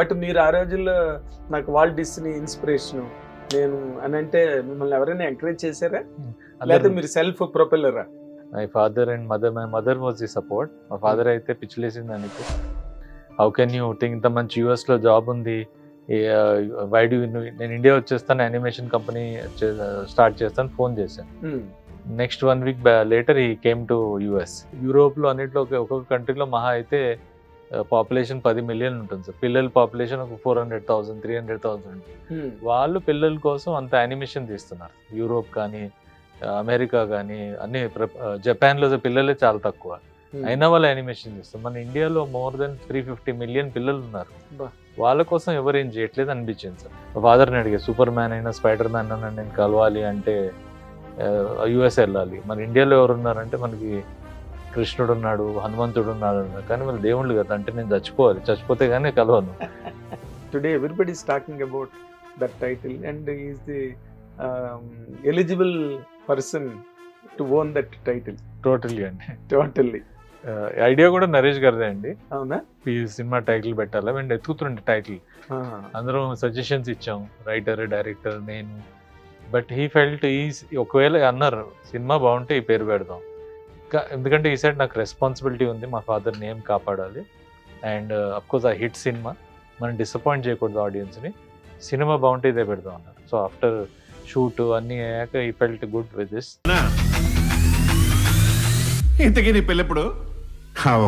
But మీరు ఆ రోజుల్లో నాకు వాల్ట్ డిస్నీ ఇన్స్పిరేషను నేను అని అంటే మిమ్మల్ని ఎవరైనా ఎంకరేజ్ చేశారా, లేకపోతే మీరు సెల్ఫ్ ప్రొపెల్లరా? My father and mother, my mother was the support. మా ఫాదర్ అయితే పిచ్చిలేసింది దానికి. హౌ కెన్ యూ థింక్, ఇంత మంచి యూఎస్లో జాబ్ ఉంది, వై డూ, నేను ఇండియా వచ్చేస్తాను, యానిమేషన్ కంపెనీ స్టార్ట్ చేస్తాను, ఫోన్ చేశాను. నెక్స్ట్ 1 week లేటర్ ఈ కేమ్ టు యూఎస్. యూరోప్లో అన్నింటిలో ఒక్కొక్క కంట్రీలో మహా అయితే పాపులేషన్ 10 million ఉంటుంది సార్. పిల్లల పాపులేషన్ ఒక 400,000 300,000. వాళ్ళు పిల్లల కోసం అంత యానిమేషన్ తీస్తున్నారు. యూరోప్ కానీ అమెరికా కానీ అన్ని జపాన్లో పిల్లలే చాలా తక్కువ, అయినా వాళ్ళు యానిమేషన్ చేస్తారు. మన ఇండియాలో మోర్ దెన్ 350 million పిల్లలు ఉన్నారు. వాళ్ళ కోసం ఎవరు ఏం చేయట్లేదు అనిపించింది సార్. ఫాదర్ని అడిగే, సూపర్ మ్యాన్ అయినా స్పైడర్ మ్యాన్ అయినా నేను కలవాలి అంటే యుఎస్ వెళ్ళాలి. మన ఇండియాలో ఎవరు ఉన్నారంటే మనకి కృష్ణుడు ఉన్నాడు, హనుమంతుడు ఉన్నాడు, కానీ వాళ్ళు దేవుళ్ళు కదా, అంటే నేను చచ్చిపోవాలి, చచ్చిపోతే కానీ కలవను. Today everybody is talking about that title and is the eligible person to own that title. Totally అండి, టోటల్లీ. ఐడియా కూడా నరేష్ గారిదే అండి. అవునా? ఈ సినిమా టైటిల్ పెట్టాలా, మేము ఎత్తుకుతుండే టైటిల్, అందరం సజెషన్స్ ఇచ్చాం, రైటర్, డైరెక్టర్, నేను. బట్ హీ ఫెల్ట్ ఒకవేళ అన్నారు సినిమా బాగుంటే ఈ పేరు పెడదాం, ఎందుకంటే ఈ సైడ్ నాకు రెస్పాన్సిబిలిటీ ఉంది, మా ఫాదర్ నేమ్ కాపాడాలి. అండ్ అఫ్కోర్స్ ఆ హిట్ సినిమా, మనం డిసప్పాయింట్ చేయకూడదు ఆడియన్స్ని, సినిమా బాగుంటే ఇదే పెడదాం అన్నారు. సో ఆఫ్టర్ షూట్ అన్నీ అయ్యాక ఈ ఫెల్ట్ గుడ్ విత్ దిస్. ఇంతకీ నీ పెళ్ళెప్పుడు?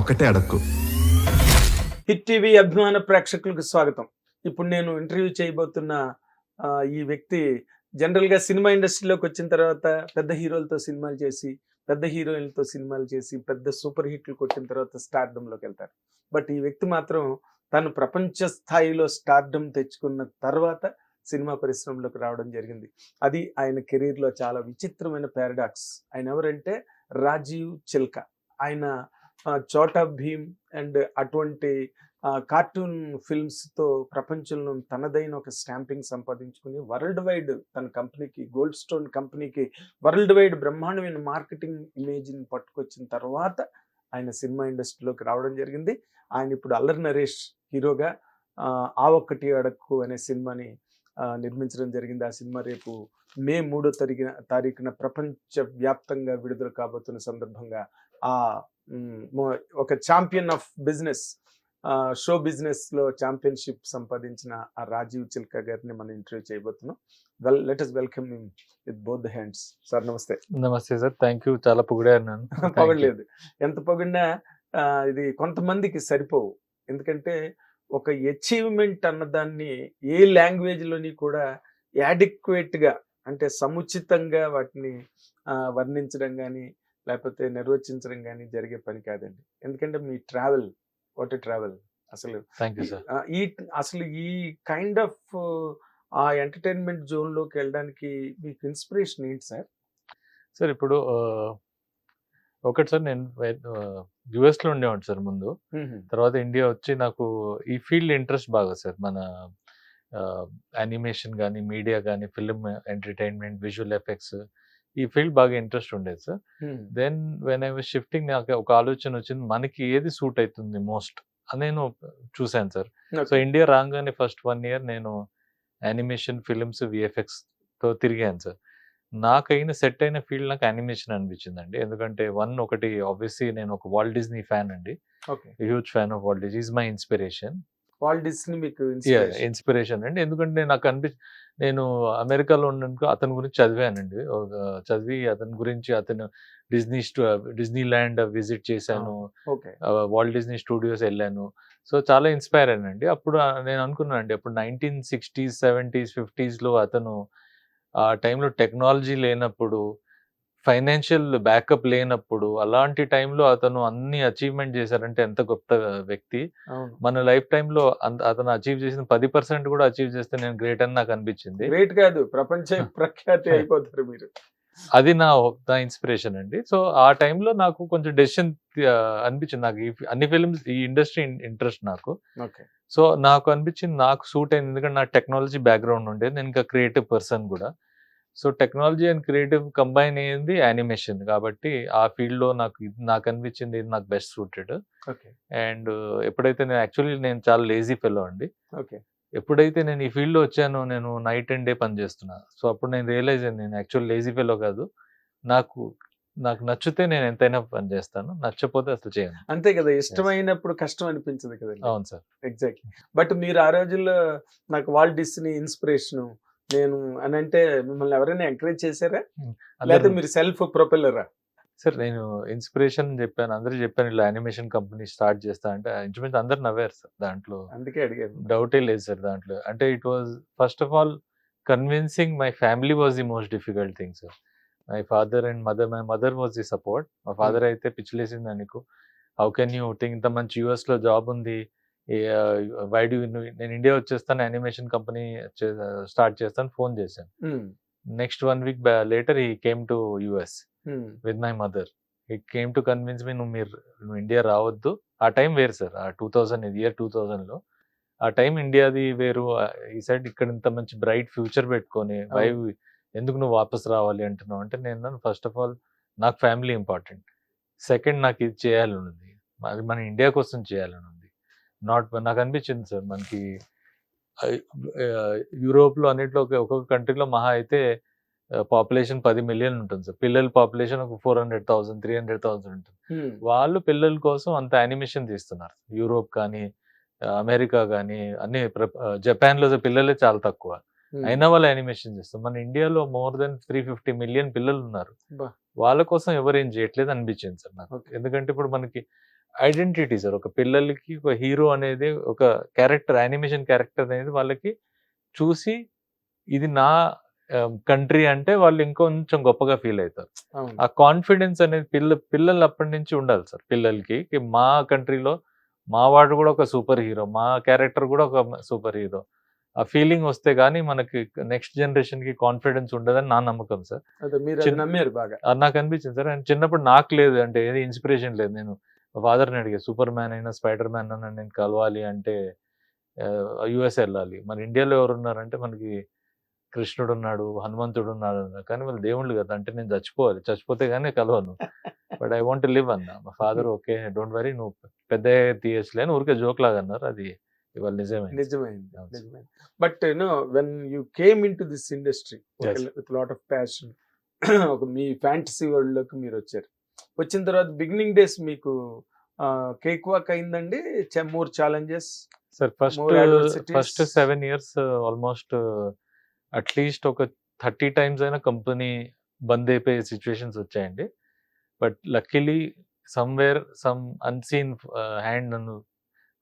ఒకటే అడక్కు. హిట్ టీవీ అభిమాన ప్రేక్షకులకు స్వాగతం. ఇప్పుడు నేను ఇంటర్వ్యూ చేయబోతున్న ఈ వ్యక్తి జనరల్గా సినిమా ఇండస్ట్రీలోకి వచ్చిన తర్వాత పెద్ద హీరోలతో సినిమాలు చేసి, పెద్ద హీరోయిన్లతో సినిమాలు చేసి, పెద్ద సూపర్ హిట్లు కొట్టిన తర్వాత స్టార్డమ్లోకి వెళ్తారు. బట్ ఈ వ్యక్తి మాత్రం తను ప్రపంచ స్థాయిలో స్టార్డమ్ తెచ్చుకున్న తర్వాత సినిమా పరిశ్రమలోకి రావడం జరిగింది. అది ఆయన కెరీర్లో చాలా విచిత్రమైన పారాడాక్స్. ఆయన ఎవరంటే రాజీవ్ చిల్కా. ఆయన చోటా భీమ్ అండ్ అటువంటి కార్టూన్ ఫిల్మ్స్తో ప్రపంచంలో తనదైన ఒక స్టాంపింగ్ సంపాదించుకుని వరల్డ్ వైడ్ తన కంపెనీకి, గోల్డ్ స్టోన్ కంపెనీకి వరల్డ్ వైడ్ బ్రహ్మాండమైన మార్కెటింగ్ ఇమేజ్ని పట్టుకొచ్చిన తర్వాత ఆయన సినిమా ఇండస్ట్రీలోకి రావడం జరిగింది. ఆయన ఇప్పుడు అల్లరి నరేష్ హీరోగా ఆ ఒక్కటి అడక్కు అనే సినిమాని నిర్మించడం జరిగింది. ఆ సినిమా రేపు మే 3వ తారీఖున ప్రపంచ వ్యాప్తంగా విడుదల కాబోతున్న సందర్భంగా ఒక ఛాంపియన్ ఆఫ్ బిజినెస్, షో బిజినెస్లో ఛాంపియన్షిప్ సంపాదించిన ఆ రాజీవ్ చిల్కా గారిని మనం ఇంటర్వ్యూ చేయబోతున్నాం. Let us welcome him with both the hands. Sir నమస్తే. నమస్తే సార్, థ్యాంక్ యూ. చాలా పొగిడారు నన్ను. పొగడలేదు, ఎంత పొగిడినా ఇది కొంతమందికి సరిపోవు. ఎందుకంటే ఒక అచీవ్మెంట్ అన్నదాన్ని ఏ లాంగ్వేజ్లోని కూడా యాడిక్వేట్గా, అంటే సముచితంగా వాటిని వర్ణించడం కానీ లేకపోతే నిర్వచించడం కానీ జరిగే పని కాదండి. ఎందుకంటే మీ ట్రావెల్, వాట్ ఎ ట్రావెల్ అసలు. Thank you sir. అసలు ఈ కైండ్ ఆఫ్ ఆ ఎంటర్టైన్మెంట్ జోన్లోకి వెళ్ళడానికి మీకు ఇన్స్పిరేషన్ ఏంటి సార్? సార్ ఇప్పుడు ఒకటి సార్, నేను యుఎస్లో ఉండేవాడు సార్ ముందు. తర్వాత ఇండియా వచ్చి నాకు ఈ ఫీల్డ్ ఇంట్రెస్ట్ బాగా సార్. మన యానిమేషన్ కానీ, మీడియా కానీ, ఫిల్మ్ ఎంటర్టైన్మెంట్, విజువల్ ఎఫెక్ట్స్, ఈ ఫీల్డ్ బాగా ఇంట్రెస్ట్ ఉండేది sir. Then when I was shifting, నాకు ఒక ఆలోచన వచ్చింది, మనకి ఏది సూట్ అవుతుంది మోస్ట్ అని నేను చూశాను సార్. సో ఇండియా రాగానే ఫస్ట్ 1 year నేను యానిమేషన్, ఫిల్మ్స్, విఎఫ్ఎక్స్తో తిరిగాను సార్. నాకైన సెట్ అయిన ఫీల్డ్ నాకు యానిమేషన్ అనిపించిందండి. ఎందుకంటే ఒకటి ఆబ్వియస్లీ నేను ఒక వాల్ట్ డిస్నీ ఫ్యాన్ అండి, huge fan of Walt Disney. Is my inspiration. Walt Disney మీకు ఇన్స్పిరేషన్ అండి. ఎందుకంటే నాకు నేను అమెరికాలో ఉన్నందుకు అతని గురించి చదివానండి. చదివి అతని గురించి, అతను డిజ్నీ ల్యాండ్ విజిట్ చేశాను, వాల్ట్ డిస్నీ స్టూడియోస్ వెళ్ళాను. సో చాలా ఇన్స్పైర్ అయ్యానండి. అప్పుడు నేను అనుకున్నాను అండి, అప్పుడు 1960s, 70s, 50sలో అతను ఆ టైంలో టెక్నాలజీ లేనప్పుడు, ఫైనాన్షియల్ బ్యాకప్ లేనప్పుడు, అలాంటి టైంలో అతను అన్ని అచీవ్మెంట్ చేశారంటే ఎంత గొప్ప వ్యక్తి. మన లైఫ్ టైంలో అతను అచీవ్ చేసిన 10% కూడా అచీవ్ చేస్తే నేను గ్రేట్ అని నాకు అనిపించింది. గ్రేట్ కాదు, ప్రపంచ ప్రఖ్యాతి అయిపోతారు మీరు. అది నా ఇన్స్పిరేషన్ అండి. సో ఆ టైంలో నాకు కొంచెం డెసిషన్ అనిపించింది, నాకు అన్ని ఫిల్మ్స్, ఈ ఇండస్ట్రీ ఇంట్రెస్ట్ నాకు. సో నాకు అనిపించింది నాకు సూట్ అయింది, ఎందుకంటే నా టెక్నాలజీ బ్యాక్గ్రౌండ్ ఉండేది, నేను ఇంకా క్రియేటివ్ పర్సన్ కూడా. So technology and creative combine అయ్యింది యానిమేషన్ కాబట్టి ఆ ఫీల్డ్ లో నాకు అనిపించింది ఇది నాకు బెస్ట్ సూటెడ్. ఓకే. అండ్ ఎప్పుడైతే నేను చాలా లేజీ ఫెలో అండి. ఓకే. ఎప్పుడైతే నేను ఈ ఫీల్డ్ లో వచ్చానో నేను నైట్ అండ్ డే పని చేస్తున్నా. సో అప్పుడు నేను రియలైజ్ అయ్యాను నేను యాక్చువల్ లేజీ ఫెలో కాదు. నాకు నాకు నచ్చితే నేను ఎంతైనా పని చేస్తాను, నచ్చకపోతే అసలు చేయను. అంతే కదా, ఇష్టమైనప్పుడు కష్టం అనిపించదు కదండి. అవును సార్. ఎగ్జాక్ట్లీ. బట్ మీరు ఆ రోజుల్లో నాకు వాల్ట్ డిస్నీ ఇన్స్పిరేషన్ నేను అని అంటే మిమ్మల్ని ఎవరైనా ఎంకరేజ్ చేశారా, లేకపోతే మీరు సెల్ఫ్ ప్రొపెల్లరా? సార్ నేను ఇన్స్పిరేషన్ చెప్పాను, అందరూ చెప్పాను ఇలా యానిమేషన్ కంపెనీ స్టార్ట్ చేస్తా అంటే ఇంచుమించు అందరు నవ్వారు సార్. దాంట్లో అందుకే అడిగాను. డౌటే లేదు సార్ దాంట్లో. అంటే it was first of all convincing my family was the most difficult thing sir. My father and mother, my mother was the support. మా ఫాదర్ అయితే పిచ్చిలేసింది నీకు, హౌ కెన్ యూ థింక్, ఇంత మంచి US లో జాబ్ ఉంది, why do నేను India వచ్చేస్తాను animation company start చేస్తాను ఫోన్ చేశాను. Next 1 week later he came to US with my mother. He came to convince me నువ్వు ఇండియా రావద్దు. ఆ టైం వేరు సార్, ఆ 2000 ఇయర్ 2000లో ఆ టైం ఇండియాది వేరు. ఈ సైడ్ ఇక్కడ ఇంత మంచి బ్రైట్ ఫ్యూచర్ పెట్టుకొని ఎందుకు నువ్వు వాపస్ రావాలి అంటున్నావు అంటే నేను ఫస్ట్ ఆఫ్ ఆల్ నాకు ఫ్యామిలీ ఇంపార్టెంట్, సెకండ్ నాకు ఇది చేయాలని ఉంది, అది మన ఇండియా కోసం చేయాలని ఉంది. నాకు అనిపించింది సార్ మనకి యూరోప్లో అన్నిట్లో ఒక్కొక్క కంట్రీలో మహా అయితే పాపులేషన్ 10 million ఉంటుంది సార్. పిల్లల పాపులేషన్ ఒక 400,000 300,000 ఉంటుంది. వాళ్ళు పిల్లల కోసం అంత యానిమేషన్ తీస్తున్నారు. యూరోప్ కానీ అమెరికా కానీ అన్ని జపాన్లో పిల్లలే చాలా తక్కువ, అయినా వాళ్ళు యానిమేషన్ చేస్తారు. మన ఇండియాలో మోర్ దెన్ 350 million పిల్లలు ఉన్నారు, వాళ్ళ కోసం ఎవరు ఏం చేయట్లేదు అనిపించింది సార్ నాకు. ఎందుకంటే ఇప్పుడు మనకి ఐడెంటిటీ సార్, ఒక పిల్లలకి ఒక హీరో అనేది ఒక క్యారెక్టర్, యానిమేషన్ క్యారెక్టర్ అనేది వాళ్ళకి చూసి ఇది నా కంట్రీ అంటే వాళ్ళు ఇంకొంచెం గొప్పగా ఫీల్ అవుతారు. ఆ కాన్ఫిడెన్స్ అనేది పిల్లలు అప్పటి నుంచి ఉండాలి సార్. పిల్లలకి మా కంట్రీలో మా వాడు కూడా ఒక సూపర్ హీరో, మా క్యారెక్టర్ కూడా ఒక సూపర్ హీరో, ఆ ఫీలింగ్ వస్తే గానీ మనకి నెక్స్ట్ జనరేషన్ కి కాన్ఫిడెన్స్ ఉండదని నా నమ్మకం సార్. నాకు అనిపించింది సార్. అండ్ చిన్నప్పుడు నాకు లేదు అంటే ఏది ఇన్స్పిరేషన్ లేదు. నేను ఫాదర్ని అడిగా, సూపర్ మ్యాన్ అయినా స్పైడర్ మ్యాన్ అయినా నేను కలవాలి అంటే US వెళ్ళాలి, మన ఇండియాలో ఎవరు ఉన్నారంటే మనకి కృష్ణుడు ఉన్నాడు, హనుమంతుడు ఉన్నాడు, కానీ వాళ్ళు దేవుళ్ళు కదా, అంటే నేను చచ్చిపోవాలి, చచ్చిపోతే గానీ కలవను, బట్ ఐ వాంట్ లివ్ అన్న. మా ఫాదర్ ఓకే డోంట్ వరీ నువ్వు పెద్ద తీయచ్చులే అని ఊరికే జోక్ లాగా అన్నారు. అది ఇవాళ నిజమైంది. But when you came in to this industry with lot of passion, ఒక మీ ఫ్యాంటసీ వరల్డ్ లోకి మీరు వచ్చారు. వచ్చిన తర్వాత బిగినింగ్ డేస్ మీకు కేక్ వాక్ అయిందండి, more challenges sir? First 7 years almost at least ఒక 30 times అయినా కంపెనీ బంద్ అయిపోయే సిచ్యువేషన్స్ వచ్చాయండి. But luckily somewhere some unseen hand నన్ను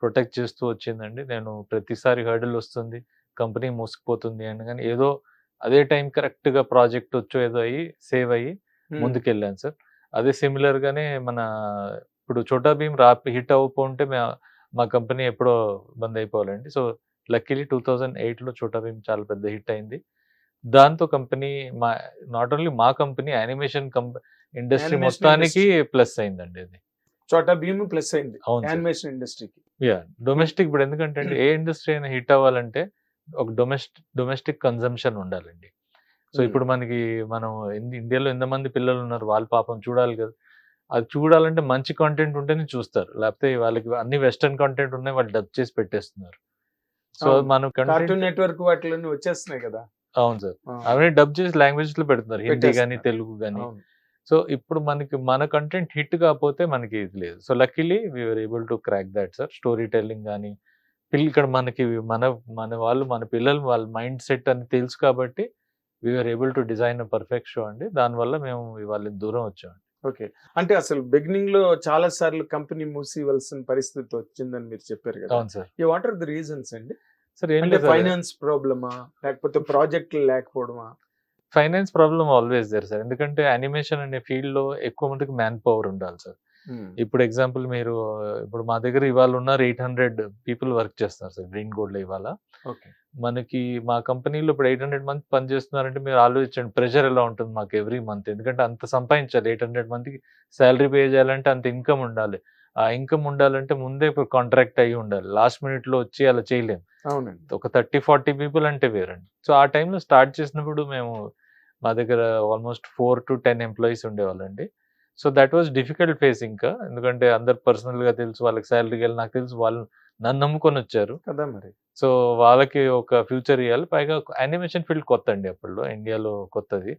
ప్రొటెక్ట్ చేస్తూ వచ్చిందండి. నేను ప్రతిసారి హర్డిల్ వస్తుంది, కంపెనీ మూసుకుపోతుంది అని, కానీ ఏదో అదే టైం కరెక్ట్గా ప్రాజెక్ట్ వచ్చో ఏదో అయ్యి సేవ్ అయ్యి ముందుకెళ్ళాను సార్. అదే సిమిలర్గానే మన ఇప్పుడు చోటా భీమ్ హిట్ అవ్వకుంటే మా కంపెనీ ఎప్పుడో బంద్ అయిపోవాలండి. సో లక్కీలీ 2008లో చోటా భీమ్ చాలా పెద్ద హిట్ అయింది. దాంతో కంపెనీ నాట్ ఓన్లీ మా కంపెనీ యానిమేషన్ ఇండస్ట్రీ మొత్తానికి ప్లస్ అయిందండి. అది చోటా భీమ్ ప్లస్ అయింది యానిమేషన్ ఇండస్ట్రీకి. డొమెస్టిక్ ఇప్పుడు ఎందుకంటే ఏ ఇండస్ట్రీ అయినా హిట్ అవ్వాలంటే ఒక డొమెస్టిక్ కన్జంప్షన్ ఉండాలండి. సో ఇప్పుడు మనం ఇండియాలో ఎంతమంది పిల్లలు ఉన్నారు, వాళ్ళ పాపం చూడాలి కదా. అది చూడాలంటే మంచి కంటెంట్ ఉంటేనే చూస్తారు, లేకపోతే వాళ్ళకి అన్ని వెస్టర్న్ కంటెంట్ ఉన్నాయి, వాళ్ళు డబ్ చేసి పెట్టేస్తున్నారు. సో మనం కార్టూన్ నెట్వర్క్ వాటిలోనే వచ్చేస్తున్నాయి కదా. అవును సార్, అవన్నీ డబ్ చేసి లాంగ్వేజ్ లో పెడుతున్నారు, హిందీ కానీ తెలుగు కానీ. సో ఇప్పుడు మన కంటెంట్ హిట్ కాకపోతే మనకి ఇది లేదు. So luckily we're able to crack that sir. Story telling కానీ ఇక్కడ మనకి మన వాళ్ళు మన పిల్లలు వాళ్ళ మైండ్ సెట్ అని తెలుసు కాబట్టి we're able to design perfect show అండి. దానివల్ల మేము ఇవాళ దూరం వచ్చామండి. ఓకే, అంటే అసలు బిగినింగ్ లో చాలా సార్లు కంపెనీ మూసివలసిన పరిస్థితి వచ్చిందని మీరు చెప్పారు కదా. అవును sir. What are the reasons అండి? సార్ ఫైనాన్స్ ప్రాబ్లమా, లేకపోతే ప్రాజెక్టులు లేకపోవడమా? Finance problem always there sir. ఎందుకంటే యానిమేషన్ అనే ఫీల్డ్ లో ఎక్కువ మందికి మ్యాన్ పవర్ ఉండాలి సార్. ఇప్పుడు ఎగ్జాంపుల్ ఇప్పుడు మా దగ్గర ఇవాళ ఉన్నారు 800 people వర్క్ చేస్తున్నారు సార్ గ్రీన్ గోల్డ్ లో ఇవాళ. మనకి మా కంపెనీలో ఇప్పుడు 800 మంది పని చేస్తున్నారంటే మీరు ఆలోచించండి ప్రెషర్ ఎలా ఉంటుంది మాకు ఎవ్రీ మంత్. ఎందుకంటే అంత సంపాదించాలి, 800 మందికి శాలరీ పే చేయాలంటే అంత ఇన్కమ్ ఉండాలి. ఆ ఇన్కమ్ ఉండాలంటే ముందే ఇప్పుడు కాంట్రాక్ట్ అయ్యి ఉండాలి, లాస్ట్ మినిట్ లో వచ్చి అలా చేయలేము. అవునండి. ఒక 30-40 people అంటే వేరండి. సో ఆ టైంలో స్టార్ట్ చేసినప్పుడు మేము మా దగ్గర ఆల్మోస్ట్ 4 to 10 ఎంప్లాయీస్ ఉండేవాళ్ళండి. So that was difficult phase ఇంకా. ఎందుకంటే అందరు పర్సనల్‌గా తెలుసు. వాళ్ళకి సాలరీ‌కెళ్ళి నాకు తెలుసు. వాళ్ళు నన్ను నమ్ముకొనొచ్చారు. కదా మరి. సో వాళ్ళకి ఒక ఫ్యూచర్ ఇయ్యాలి. పైగా యానిమేషన్ ఫీల్డ్ కొత్తండి అప్పట్లో. ఇండియాలో కొత్తది.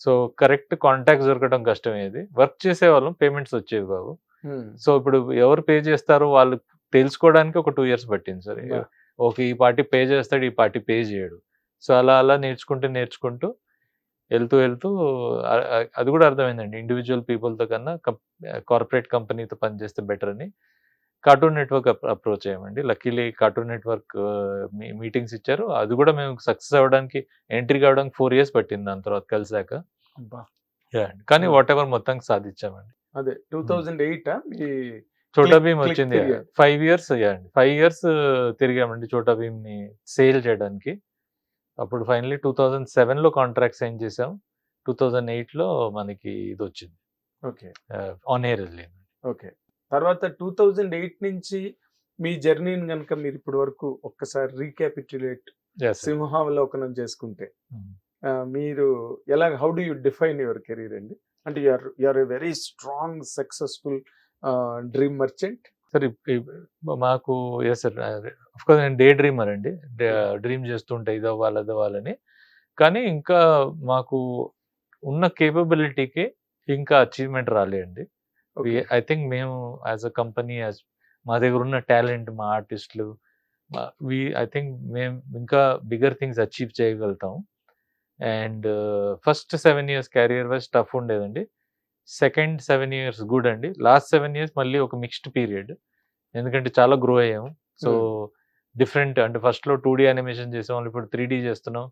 సో కరెక్ట్ కాంటాక్ట్స్ దొరకడం కష్టమయ్యేది. వర్క్ చేసేవాళ్ళం. పేమెంట్స్ వచ్చేవి కావు. సో ఇప్పుడు ఎవరు పే చేస్తారో వాళ్ళు తెలుసుకోవడానికి ఒక 2 ఇయర్స్ పట్టింది సార్. అబ్బా! ఓకే. ఈ పార్టీ పే చేస్తాడు. ఈ పార్టీ పే చేయడు. సో అలా నేర్చుకుంటూ వెళ్తూ అది కూడా అర్థమైందండి. ఇండివిడ్యువల్ పీపుల్‌తో కన్నా కార్పొరేట్ కంపెనీతో పనిచేస్తే బెటర్ అని కార్టూన్ నెట్‌వర్క్ అప్రోచ్ అయ్యామండి. లక్కీలీ కార్టూన్ నెట్‌వర్క్ మీటింగ్స్ ఇచ్చారు. అది కూడా మేము సక్సెస్ అవ్వడానికి ఎంట్రీ కావడానికి 4 ఇయర్స్ పట్టింది దాని తర్వాత కలిసాక. అబ్బా! యాహ్! కానీ వాటెవర్ మొత్తానికి సాధించామండి. అదే 2008 మీ చోటా క్లిక్ భీమ్ క్లిక్ వచ్చింది. తిరిగారు. 5 ఇయర్స్ అయ్యాయండి. 5 ఇయర్స్ తిరిగామండి చోటా భీమ్‌ని సేల్ చేయడానికి. అప్పుడు ఫైనల్లీ 2007లో కాంట్రాక్ట్ సైన్ చేసాం. 2008లో మనకి ఇదొచ్చింది. ఓకే. ఆన్ ఎయిర్ ఎళ్ళింది. ఓకే. తర్వాత 2008 నుంచి మీ జర్నీని గనుక మీరు ఇప్పటి వరకు ఒక్కసారి రీక్యాపిట్యులేట్ యెస్ సార్. సింహావలోకనం చేసుకుంటే హ్మ్. మీరు how do you define your career అండి? అంటే you are a very strong successful dream merchant. Sir మాకు యెస్ సార్. ఆఫ్‌కోర్స్ నేను డే డ్రీమర్ అండి. డ్రీమ్ చేస్తుంటా ఇదవ్వాలని. కానీ ఇంకా మాకు ఉన్న కేపబిలిటీకి ఇంకా అచీవ్‌మెంట్ రాలే అండి. ఓకే. ఐ థింక్ మేము యాజ్ అ కంపెనీ మా దగ్గర ఉన్న టాలెంట్, మా ఆర్టిస్టులు, ఐ థింక్ మేము ఇంకా బిగ్గర్ థింగ్స్ అచీవ్ చేయగలుగుతాం. And first 7 years career wise tough ఉండేదండి. సెకండ్ 7 ఇయర్స్ గుడ్ అండి. లాస్ట్ 7 ఇయర్స్ మళ్ళీ ఒక మిక్స్డ్ పీరియడ్. ఎందుకంటే చాలా గ్రో అయ్యాము. సో డిఫరెంట్ అంటే ఫస్ట్‌లో 2D యానిమేషన్ చేసేవాళ్ళం. ఇప్పుడు 3D చేస్తున్నాం.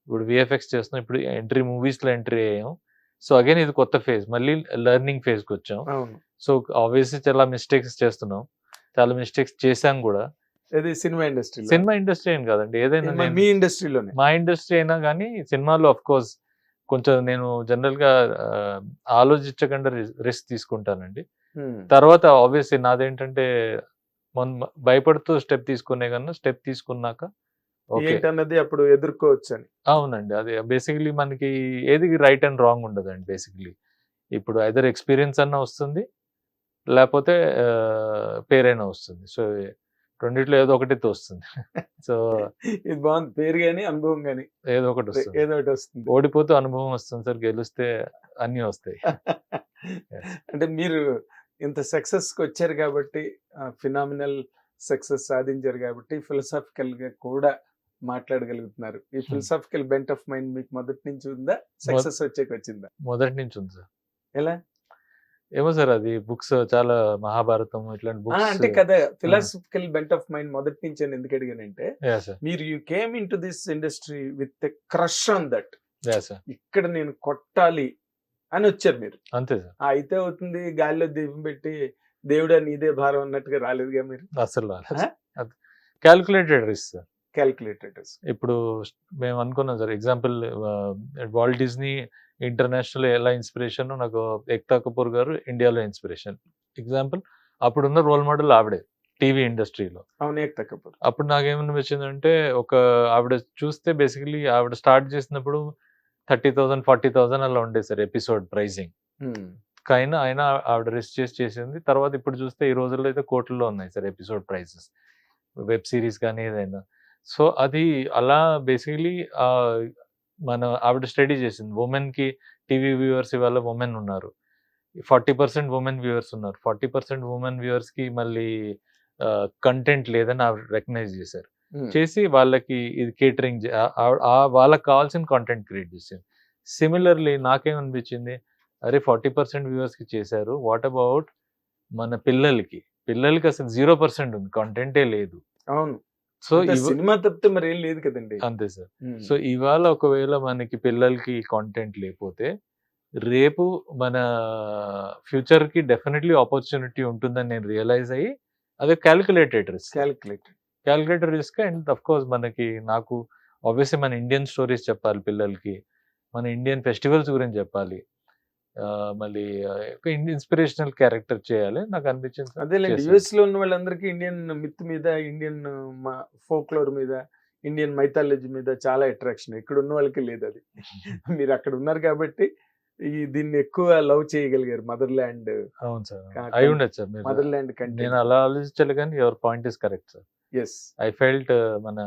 ఇప్పుడు వీఎఫ్ఎక్స్ చేస్తున్నాం. ఇప్పుడు మూవీస్‌లో ఎంట్రీ అయ్యాం. సో అగైన్ ఇది కొత్త ఫేజ్. మళ్ళీ లెర్నింగ్ ఫేజ్‌కొచ్చాం. అవును. సో ఆబ్వియస్లీ చాలా మిస్టేక్స్ చేస్తున్నాం. చాలా మిస్టేక్స్ చేశాం కూడా. ఇది సినిమా ఇండస్ట్రీలో. సినిమా ఇండస్ట్రీ అని కాదండి. ఏదైనా మీ ఇండస్ట్రీలోనే. మా ఇండస్ట్రీ అయినా కానీ సినిమాలో ఆఫ్‌కోర్స్ కొంచెం నేను జనరల్‌గా ఆలోచించకుండా రిస్క్ తీసుకుంటానండి. తర్వాత ఆబ్వియస్లీ నాదేంటంటే భయపడుతూ స్టెప్ తీసుకునే కన్నా స్టెప్ తీసుకున్నాక ఓకే. ఏంటన్నది అప్పుడు ఎదుర్కోవచ్చని. అవునండి. అదే బేసికల్లీ మనకి ఏది రైట్ అండ్ రాంగ్ ఉండదండి బేసికల్లీ. ఇప్పుడు ఐదర్ ఎక్స్‌పీరియన్స్ అన్నా వస్తుంది. లేపోతే పేరైనా వస్తుంది. సో రెండిట్లో ఏదో ఒకటైతే వస్తుంది. సో ఇది బాగుంది. పేరు గాని, అనుభవం గాని ఏదో ఒకటి వస్తుంది. ఏదో ఒకటి వస్తుంది. ఓడిపోతే అనుభవం వస్తుంది సార్. గెలిస్తే అన్నీ వస్తాయి. అంటే మీరు ఇంత సక్సెస్‌కి వచ్చారు కాబట్టి ఫినామినల్ సక్సెస్ సాధించారు కాబట్టి ఫిలాసాఫికల్‌గా కూడా మాట్లాడగలుగుతున్నారు. ఈ ఫిలాసాఫికల్ బెంట్ ఆఫ్ మైండ్ మీకు మొదటి నుంచి ఉందా? సక్సెస్ వచ్చాక వచ్చిందా? మొదటి నుంచి ఉంది సార్. ఎలా? ఏమో సార్ అది బుక్స్ చాలా మహాభారతం ఇట్లాంటి బుక్స్. అంటే కదా ఫిలాసాఫికల్ బెంట్ ఆఫ్ మైండ్ మొదటి నుంచి అని ఎందుకు అడిగానంటే యాహ్ సార్. మీరు you came into this industry with a crush on that. Yeah sir. ఇక్కడ నేను కొట్టాలి అని వచ్చారు మీరు. అంతే సార్. అయితే అవుతుంది గాలిలో దీపం పెట్టి దేవుడా నీదే భారం అన్నట్టుగా రాలేదుగా మీరు. అసలు రాలేదు. Calculated risk sir. క్యాలిక్యులేటెడ్. ఇప్పుడు మేము అనుకున్నాం sir. Example Walt Disney international ఎలా ఇన్స్పిరేషన్, నాకు ఏక్తా కపూర్ గారు ఇండియాలో ఇన్స్పిరేషన్. ఎగ్జాంపుల్ అప్పుడున్న రోల్ మోడల్ ఆవిడే టీవీ ఇండస్ట్రీలో. అవును, ఏక్తా కపూర్. అప్పుడు నాకేమనిపించిందంటే ఆవిడ చూస్తే బేసికలీ ఆవిడ స్టార్ట్ చేసినప్పుడు 30,000 40,000 అలా ఉండేది సార్ ఎపిసోడ్ ప్రైజింగ్. అయినా ఆవిడ రిస్క్ చేసింది. తర్వాత ఇప్పుడు చూస్తే ఈ రోజుల్లో అయితే కోట్లలో ఉన్నాయి sir episode prices. Web series కానీ ఏదైనా. సో అది అలా బేసికలీ ఆవిడ స్టడీ చేసింది. ఉమెన్‌కి టీవీ వ్యూవర్స్ ఇవాళ ఉమెన్ ఉన్నారు. 40% ఉమెన్ వ్యూవర్స్ ఉన్నారు. 40% ఉమెన్ వ్యూవర్స్‌కి మళ్ళీ కంటెంట్ లేదని ఆవిడ రికగ్నైజ్ చేశారు. చేసి వాళ్ళకి ఇది కేటరింగ్ వాళ్ళకి కావాల్సిన కంటెంట్ క్రియేట్ చేసింది. సిమిలర్లీ నాకేమనిపించింది, అరే 40% వ్యూవర్స్‌కి చేశారు. వాట్ అబౌట్ మన పిల్లలకి అసలు 0% ఉంది. కంటెంటే లేదు. అవును. సో సినిమా తప్పితే మరి ఏం లేదు కదండి. అంతే సార్. సో ఇవాళ ఒకవేళ మనకి పిల్లలకి కాంటెంట్ లేకపోతే రేపు మన ఫ్యూచర్‌కి డెఫినెట్లీ ఆపర్చునిటీ ఉంటుందని నేను రియలైజ్ అయ్యి అదే calculated risk. And of course నాకు ఆబ్వియస్లీ మన ఇండియన్ స్టోరీస్ చెప్పాలి పిల్లలకి. మన ఇండియన్ ఫెస్టివల్స్ గురించి చెప్పాలి. మళ్ళీ ఒక ఇన్స్పిరేషనల్ క్యారెక్టర్ చేయాలి నాకు అనిపించింది. అదేలేండి, యుఎస్ లో ఉన్న వాళ్ళందరికీ ఇండియన్ మిత్ మీద, ఇండియన్ ఫోక్లోర్ మీద, ఇండియన్ మైథాలజీ మీద చాలా అట్రాక్షన్, ఇక్కడ ఉన్న వాళ్ళకి లేదు అది. మీరు అక్కడ ఉన్నారు కాబట్టి దీన్ని ఎక్కువ లవ్ చేయగలిగారు, మదర్ ల్యాండ్. అవును సార్, అయి ఉండొచ్చు సార్. మదర్ ల్యాండ్ నేను కంటెంట్. అలా ఆలోచించాలి, కానీ your point is correct sir. Yes. I felt మన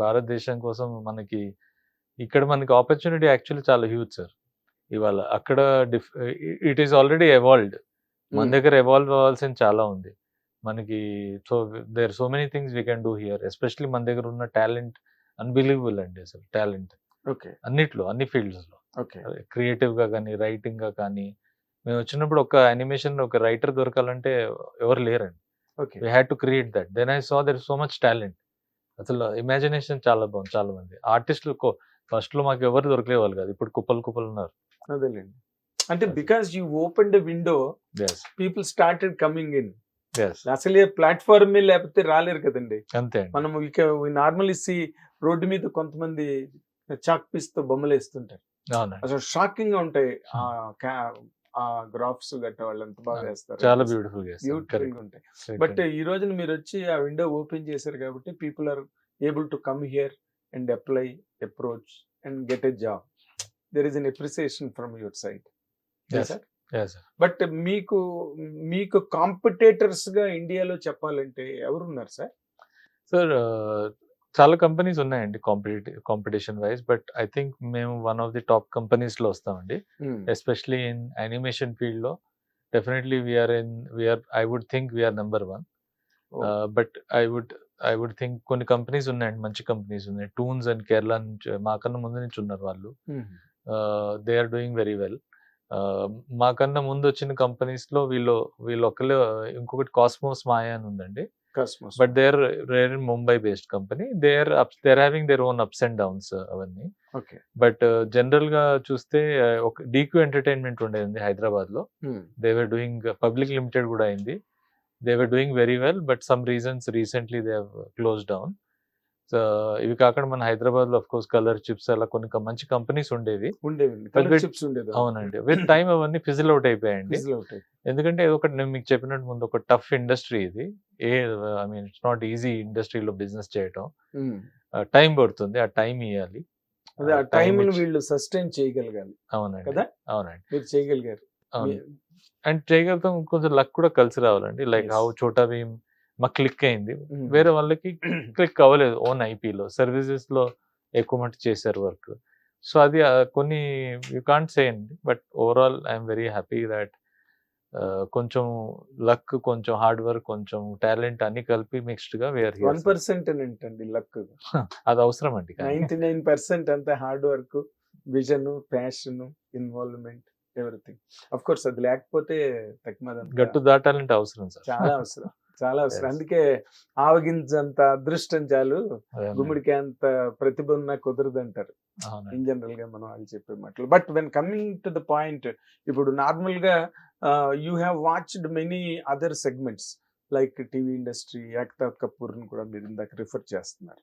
భారతదేశం కోసం మనకి ఇక్కడ మనకి ఆపర్చునిటీ యాక్చువల్లీ చాలా హ్యూజ్ సార్. ఇవాళ అక్కడ ఇట్ ఈస్ ఆల్రెడీ ఎవాల్వ్డ్. మన దగ్గర ఎవాల్వ్ అవ్వాల్సింది చాలా ఉంది మనకి. So there so many things we can do here. Especially మన దగ్గర ఉన్న టాలెంట్ అన్బిలీవబుల్ అండి అసలు. Talent okay. అన్నిట్లో, అన్ని ఫీల్డ్స్లో, ఓకే. క్రియేటివ్ గా కానీ, రైటింగ్ గా కానీ. మేము వచ్చినప్పుడు ఒక యానిమేషన్ ఒక రైటర్ దొరకాలంటే ఎవరు లేరండి. Okay. We had to create that. Then I saw there so much talent. అసలు ఇమాజినేషన్ చాలా బాగుంది. చాలా మంది ఆర్టిస్టులు ఫస్ట్ లో మాకు ఎవరు దొరికేవాళ్ళు కాదు, ఇప్పుడు కుప్పలు ఉన్నారు. అదేలేండి. అంటే because you open the window, Yes. People started coming in. Yes. అసలు ప్లాట్ఫామ్ లేకపోతే రాలేరు కదండి. అంతే అండి. మనం ఇక నార్మల్లీ రోడ్డు మీద కొంతమంది చాక్ పీస్ తో బొమ్మలు వేస్తుంటారు, అవునండి, అసలు షాకింగ్ గా ఉంటాయి. ఆ గ్రాఫ్స్ గట్ట వాళ్ళు ఎంత బాగా వేస్తారు, చాలా బ్యూటిఫుల్ గా బ్యూటిఫుల్ గా ఉంటాయి. బట్ ఈ రోజున మీరు వచ్చి ఆ విండో ఓపెన్ చేశారు కాబట్టి people are able to come here and apply, approach and get a job. There is an appreciation from your side. But మీకు కాంపిటేటర్స్ గా ఇండియాలో చెప్పాలంటే ఎవరున్నారు సార్? సార్ చాలా కంపెనీస్ ఉన్నాయండి competition wise. But I think మేము one of the top companies లో వస్తామండి. ఎస్పెషలీ ఇన్ యానిమేషన్ ఫీల్డ్ లో definitely I would think we're number 1. But I would think కొన్ని కంపెనీస్ ఉన్నాయండి, మంచి కంపెనీస్ ఉన్నాయి. టూన్స్ అండ్ కేరళ నుంచి మాకన్నా ముందు నుంచి ఉన్నారు వాళ్ళు. They are doing very well. మాకన్నా ముందు వచ్చిన కంపెనీస్ లో వీళ్ళు ఒకళ్ళు, ఇంకొకటి కాస్మోస్ మాయా అని ఉందండి. But there in Mumbai based company. There having their own ups and downs అవన్నీ. బట్ జనరల్ గా చూస్తే ఒక డీక్యూ ఎంటర్టైన్మెంట్ ఉండేది హైదరాబాద్ లో. They were doing, public limited కూడా అయింది. They were doing very well. But some reasons recently they have close down. ఇవి కాకుండా మన హైదరాబాద్ లో ఆఫ్ కోర్స్ కలర్ చిప్స్ అలా కొన్ని మంచి కంపెనీస్ ఉండేవి. అవునండి, విత్ టైం అవన్నీ ఫిజిల్ అవుట్ అయిపోయాయండి. ఎందుకంటే ఒకటి నేను మీకు చెప్పినట్టు ముందు, ఒక టఫ్ ఇండస్ట్రీ ఇది. I mean it's not easy ఇండస్ట్రీలో బిజినెస్ చేయటం. టైం పడుతుంది, ఆ టైం ఇవ్వాలి. వీళ్ళు సస్టైన్ చేయగలగాలి. అవునండి కదా, అవునండి, మీరు చేయగలిగారు. అండ్ చేయగలుగుతాం. కొంచెం లక్ కూడా కలిసి రావాలండి. లైక్ హౌ చోటా భీమ్ మాకు క్లిక్ అయింది, వేరే వాళ్ళకి క్లిక్ అవ్వలేదు. ఓన్ ఐపీలో సర్వీసెస్ లో ఎక్కువ మట్టి చేశారు వర్క్. సో అది కొన్ని యూ కాంట్ సే అండి. But overall I'm very happy that కొంచెం లక్, కొంచెం హార్డ్ వర్క్, కొంచెం టాలెంట్ అన్ని కలిపి మిక్స్డ్ గా వేర్ 1% ఏంటండి లక్? అది అవసరం అండి. 99% అంతా hard work, vision, passion, involvement, everything. Of course అది లేకపోతే గట్టు దాటాలంటే అవసరం సార్, చాలా అవసరం, చాలా అవసరం. అందుకే ఆవగించంత అదృష్టం చాలు, గుమ్మడికి అంత ప్రతిభ ఉన్నా కుదరదు అంటారు ఇన్ జనరల్ గా మనం వాళ్ళు చెప్పే మాటలు. But when coming to the point, ఇప్పుడు నార్మల్ గా you have watched many other segments like TV industry. Ekta Kapoor ని కూడా మీరు ఇందాక రిఫర్ చేస్తున్నారు.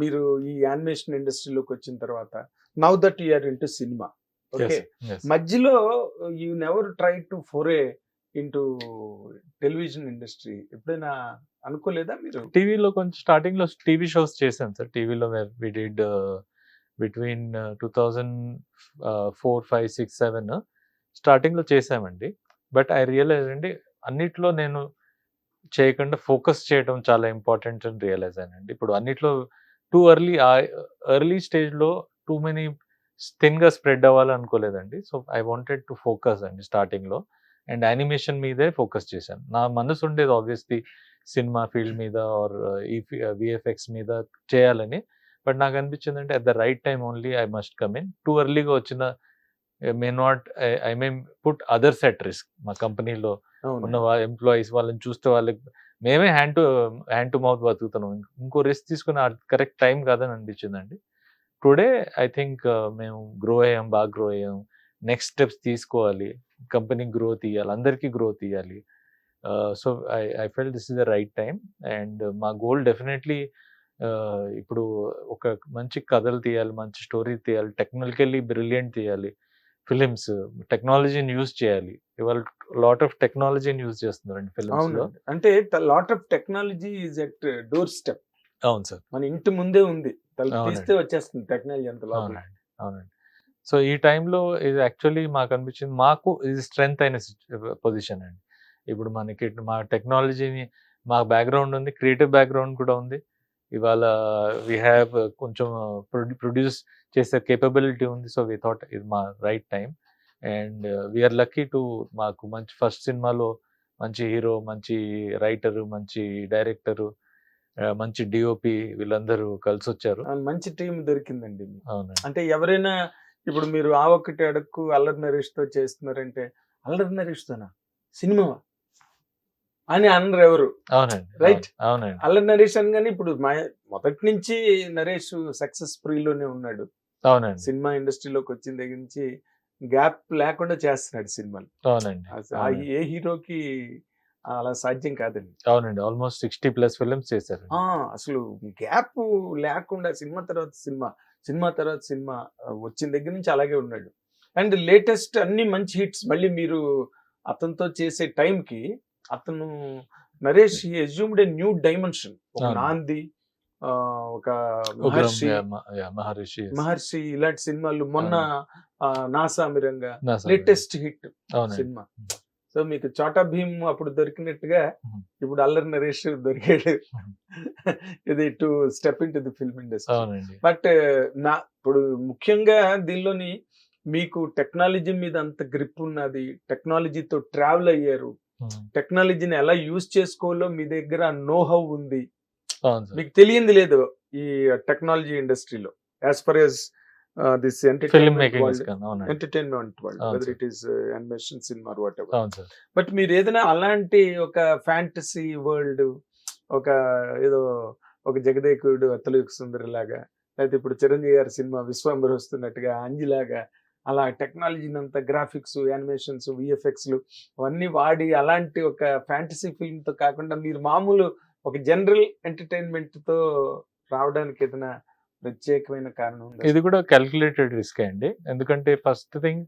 మీరు ఈ యానిమేషన్ ఇండస్ట్రీలోకి వచ్చిన తర్వాత, now that you are into cinema, okay, మధ్యలో you never try to foray into television industry ఎప్పుడైనా అనుకోలేదా మీరు? టీవీలో కొంచెం స్టార్టింగ్ లో టీవీ షోస్ చేశాను సార్. టీవీలో వి డిడ్ బిట్వీన్ 2004, 5, 6, 7 స్టార్టింగ్ లో చేసామండి. బట్ ఐ రియలైజ్ అండి, అన్నిట్లో నేను చేయకుండా ఫోకస్ చేయడం చాలా ఇంపార్టెంట్ అని రియలైజ్ అయ్యానండి. ఇప్పుడు అన్నిట్లో టూ ఎర్లీ స్టేజ్ లో టూ మెనీ థిన్ గా స్ప్రెడ్ అవ్వాలి అనుకోలేదండి. So I wanted to focus అండి స్టార్టింగ్ లో. అండ్ యానిమేషన్ మీదే ఫోకస్ చేశాను. నా మనసు ఉండేది ఆబ్వియస్లీ సినిమా ఫీల్డ్ మీద ఆర్ ఈ విఎఫ్ఎక్స్ మీద చేయాలని. బట్ నాకు అనిపించింది అంటే at the right time only I must come in. Too ఎర్లీగా వచ్చిన I may put others at risk. మా కంపెనీలో ఉన్న ఎంప్లాయీస్ వాళ్ళని చూస్తే వాళ్ళకి మేమే హ్యాండ్ టు మౌత్ బతుకుతున్నాం. ఇంకో రిస్క్ తీసుకుని కరెక్ట్ టైం కాదని అనిపించిందండి. టుడే ఐ థింక్ మేము బాగా గ్రో అయ్యాం. నెక్స్ట్ స్టెప్స్ తీసుకోవాలి, కంపెనీ గ్రోత్ ఇవ్వాలి, అందరికీ గ్రోత్ ఇవ్వాలి. So I felt this is the right time. And మా గోల్ డెఫినెట్లీ ఇప్పుడు ఒక మంచి కథలు తీయాలి, మంచి స్టోరీ తీయాలి, టెక్నికల్లీ బ్రిలియంట్ తీయాలి ఫిలిమ్స్, టెక్నాలజీని యూజ్ చేయాలి. ఇవాళ లాట్ ఆఫ్ టెక్నాలజీని యూజ్ చేస్తున్నారండి ఫిలిమ్స్ లో. అంటే lot of technology is at doorstep. అవును సార్, మన ఇంటి ముందే ఉంది తలుపు అవునండి. తీస్తే వచ్చేస్తుంది టెక్నాలజీ అంత లోపల. అవునండి, అవునండి. సో ఈ టైంలో ఇది యాక్చువల్లీ మాకు అనిపించింది, మాకు ఇది స్ట్రెంగ్త్ అయిన పొజిషన్ అండి. ఇప్పుడు మనకి మా టెక్నాలజీని, మా బ్యాక్గ్రౌండ్ ఉంది, క్రియేటివ్ బ్యాక్గ్రౌండ్ కూడా ఉంది. ఇవాళ వీ హ్యావ్ కొంచెం ప్రొడ్యూస్ చేసే కేపబిలిటీ ఉంది. సో వీ థాట్ ఇది మా right time. And we're lucky to మాకు మంచి ఫస్ట్ సినిమాలో మంచి హీరో, మంచి రైటరు, మంచి డైరెక్టరు, మంచి డిఓపి వీళ్ళందరూ కలిసి వచ్చారు. మంచి టీం దొరికిందండి మీకు. అవునండి. అంటే ఎవరైనా ఇప్పుడు మీరు ఆ ఒక్కటి అడక్కు అల్లరి నరేష్ తో చేస్తున్నారంటే అల్లరి నరేష్ తోనా సినిమా అని అనరు ఎవరు. అవునండి. రైట్. అవునండి. అల్లరి నరేష్ అనగానే ఇప్పుడు మొదటి నుంచి నరేష్ సక్సెస్ లోనే ఉన్నాడు. అవునండి. సినిమా ఇండస్ట్రీలోకి వచ్చిన దగ్గర నుంచి గ్యాప్ లేకుండా చేస్తున్నాడు సినిమాలు. అవునండి. ఏ హీరోకి అలా సాధ్యం కాదండి. అవునండి. ఆల్మోస్ట్ 60+ ఫిల్మ్స్ చేశారు. అసలు గ్యాప్ లేకుండా సినిమా తర్వాత సినిమా, సినిమా తర్వాత సినిమా వచ్చిన దగ్గర నుంచి అలాగే ఉన్నాడు. అండ్ లేటెస్ట్ అన్ని మంచి హిట్స్. మళ్ళీ మీరు అతనితో చేసే టైంకి అతను Naresh assumed a new dimension. ఒక అవును. నాంది, ఒక ఉగ్రం, మహర్షి, మహర్షి. ఇలాంటి సినిమాలు మొన్న నాసామిరంగా నాసామిరంగా. లేటెస్ట్ హిట్ అవునండి. సినిమా. సో మీకు చోటా భీమ్ అప్పుడు దొరికినట్టుగా ఇప్పుడు అల్లరి నరేష్ దొరికాడు. ఇది to step in to the film industry. అవునండి. బట్ ఇప్పుడు ముఖ్యంగా దీనిలోని మీకు టెక్నాలజీ మీద అంత గ్రిప్ ఉన్నది, టెక్నాలజీతో ట్రావెల్ అయ్యారు, టెక్నాలజీని ఎలా యూజ్ చేసుకోవాలో మీ దగ్గర నో హౌ ఉంది. అవును సార్. మీకు తెలియంది లేదు ఈ టెక్నాలజీ ఇండస్ట్రీలో as far as this film entertainment making world, అవునండి. ఎంటర్టైన్మెంట్ వరల్డ్, అవును whether sir. It is animation cinema whatever. అవును సార్. బట్ మీరు ఏదైనా అలాంటి ఒక ఫ్యాంటసీ వరల్డ్, ఒక ఏదో ఒక జగదేకుడు అతలుకు సుందరి లాగా, లేకపోతే ఇప్పుడు చిరంజీవి గారి సినిమా విశ్వంబర్ వస్తున్నట్టుగా అంజిలాగా అలా టెక్నాలజీని అంతా గ్రాఫిక్స్, యానిమేషన్స్, విఎఫ్ఎక్స్లు అవన్నీ వాడి అలాంటి ఒక ఫ్యాంటసీ ఫిల్మ్ తో కాకుండా మీరు మామూలు ఒక జనరల్ ఎంటర్టైన్మెంట్ తో రావడానికి ఏదైనా ప్రత్యేకమైన కారణం ఉందా? ఇది కూడా క్యాల్కులేటెడ్ రిస్క్ అండి. ఎందుకంటే first thing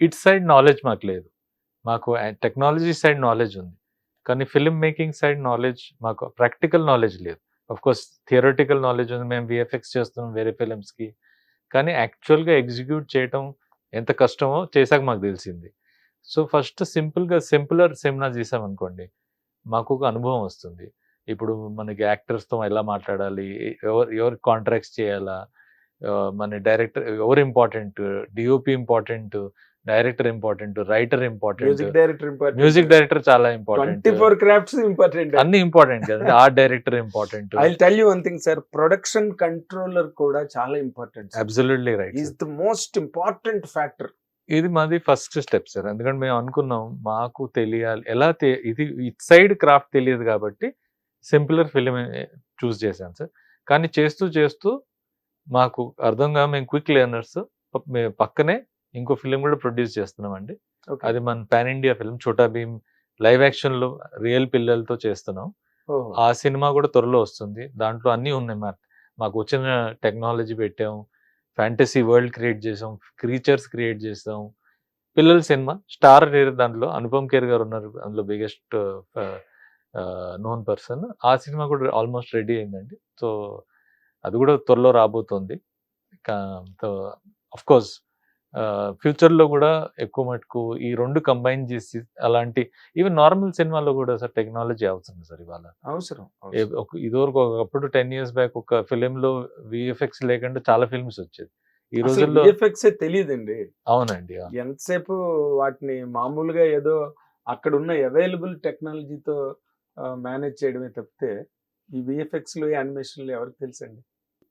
it side knowledge మాకు లేదు. మాకు టెక్నాలజీ సైడ్ నాలెడ్జ్ ఉంది, కానీ ఫిల్మ్ మేకింగ్ సైడ్ నాలెడ్జ్, మాకు ప్రాక్టికల్ నాలెడ్జ్ లేదు. అఫ్ కోర్స్ థియరటికల్ నాలెడ్జ్ ఉంది, మేము విఎఫ్ఎక్స్ చేస్తున్నాం వేరే ఫిలిమ్స్కి, కానీ యాక్చువల్గా ఎగ్జిక్యూట్ చేయటం ఎంత కష్టమో చేశాక మాకు తెలిసింది. సో ఫస్ట్ సింపులర్ సినిమా చేసామనుకోండి, మాకు ఒక అనుభవం వస్తుంది. ఇప్పుడు మనకి యాక్టర్స్తో ఎలా మాట్లాడాలి, ఎవరు కాంట్రాక్ట్స్ చేయాలా, మన డైరెక్టర్ ఎవరు important, DOP important, director important, writer important, music director important, music director చాలా ఇంపార్టెంట్, 24 క్రాఫ్ట్స్ ఇంపార్టెంట్, అన్ని ఇంపార్టెంట్ కదండి. Art director important. I tell you one thing sir, production controller కూడా చాలా important. Absolutely right. Is the most important factor. ఇది మాది first step sir. ఎందుకంటే మేము అనుకున్నాం మాకు తెలియాలి, ఇది ఇట్ సైడ్ క్రాఫ్ట్ తెలియదు కాబట్టి సింపులర్ ఫిలిం చూస్ చేశాను సార్. కానీ చేస్తూ మాకు అర్థంగా మేము క్విక్ లెర్నర్స్, మేము పక్కనే ఇంకో ఫిలిం కూడా ప్రొడ్యూస్ చేస్తున్నామండి. అది మన pan India film Chhota Bheem, live యాక్షన్లో real పిల్లలతో చేస్తున్నాం. ఆ సినిమా కూడా త్వరలో వస్తుంది. దాంట్లో అన్నీ ఉన్నాయి. మాకు వచ్చిన టెక్నాలజీ పెట్టాం, ఫ్యాంటసీ వరల్డ్ క్రియేట్ చేసాం, క్రీచర్స్ క్రియేట్ చేసాం. పిల్లల సినిమా, స్టార్ దాంట్లో అనుపమ్ ఖేర్ గారు ఉన్నారు, అందులో బిగ్గెస్ట్ నోన్ పర్సన్. ఆ సినిమా కూడా ఆల్మోస్ట్ రెడీ అయిందండి. సో అది కూడా త్వరలో రాబోతుంది. అఫ్ కోర్స్ ఫ్యూచర్లో కూడా ఎక్కువ మటుకు ఈ రెండు కంబైన్ చేసి అలాంటి ఈవెన్ నార్మల్ సినిమాలో కూడా సార్ టెక్నాలజీ అవసరం సార్. ఇవాళ అవసరం. ఇదివరకు ఒకప్పుడు 10 years బ్యాక్ ఒక ఫిలింలో విఎఫ్ఎక్స్ లేకుండా చాలా ఫిల్మ్స్ వచ్చేది. ఈ రోజుల్లో విఎఫ్ఎక్స్ తెలియదండి. అవునండి. ఎంతసేపు వాటిని మామూలుగా ఏదో అక్కడ ఉన్న అవైలబుల్ టెక్నాలజీతో మేనేజ్ చేయడమే తప్పితే ఈ విఎఫ్ఎక్స్ లో యానిమేషన్ లో ఎవరికి తెలుసండి.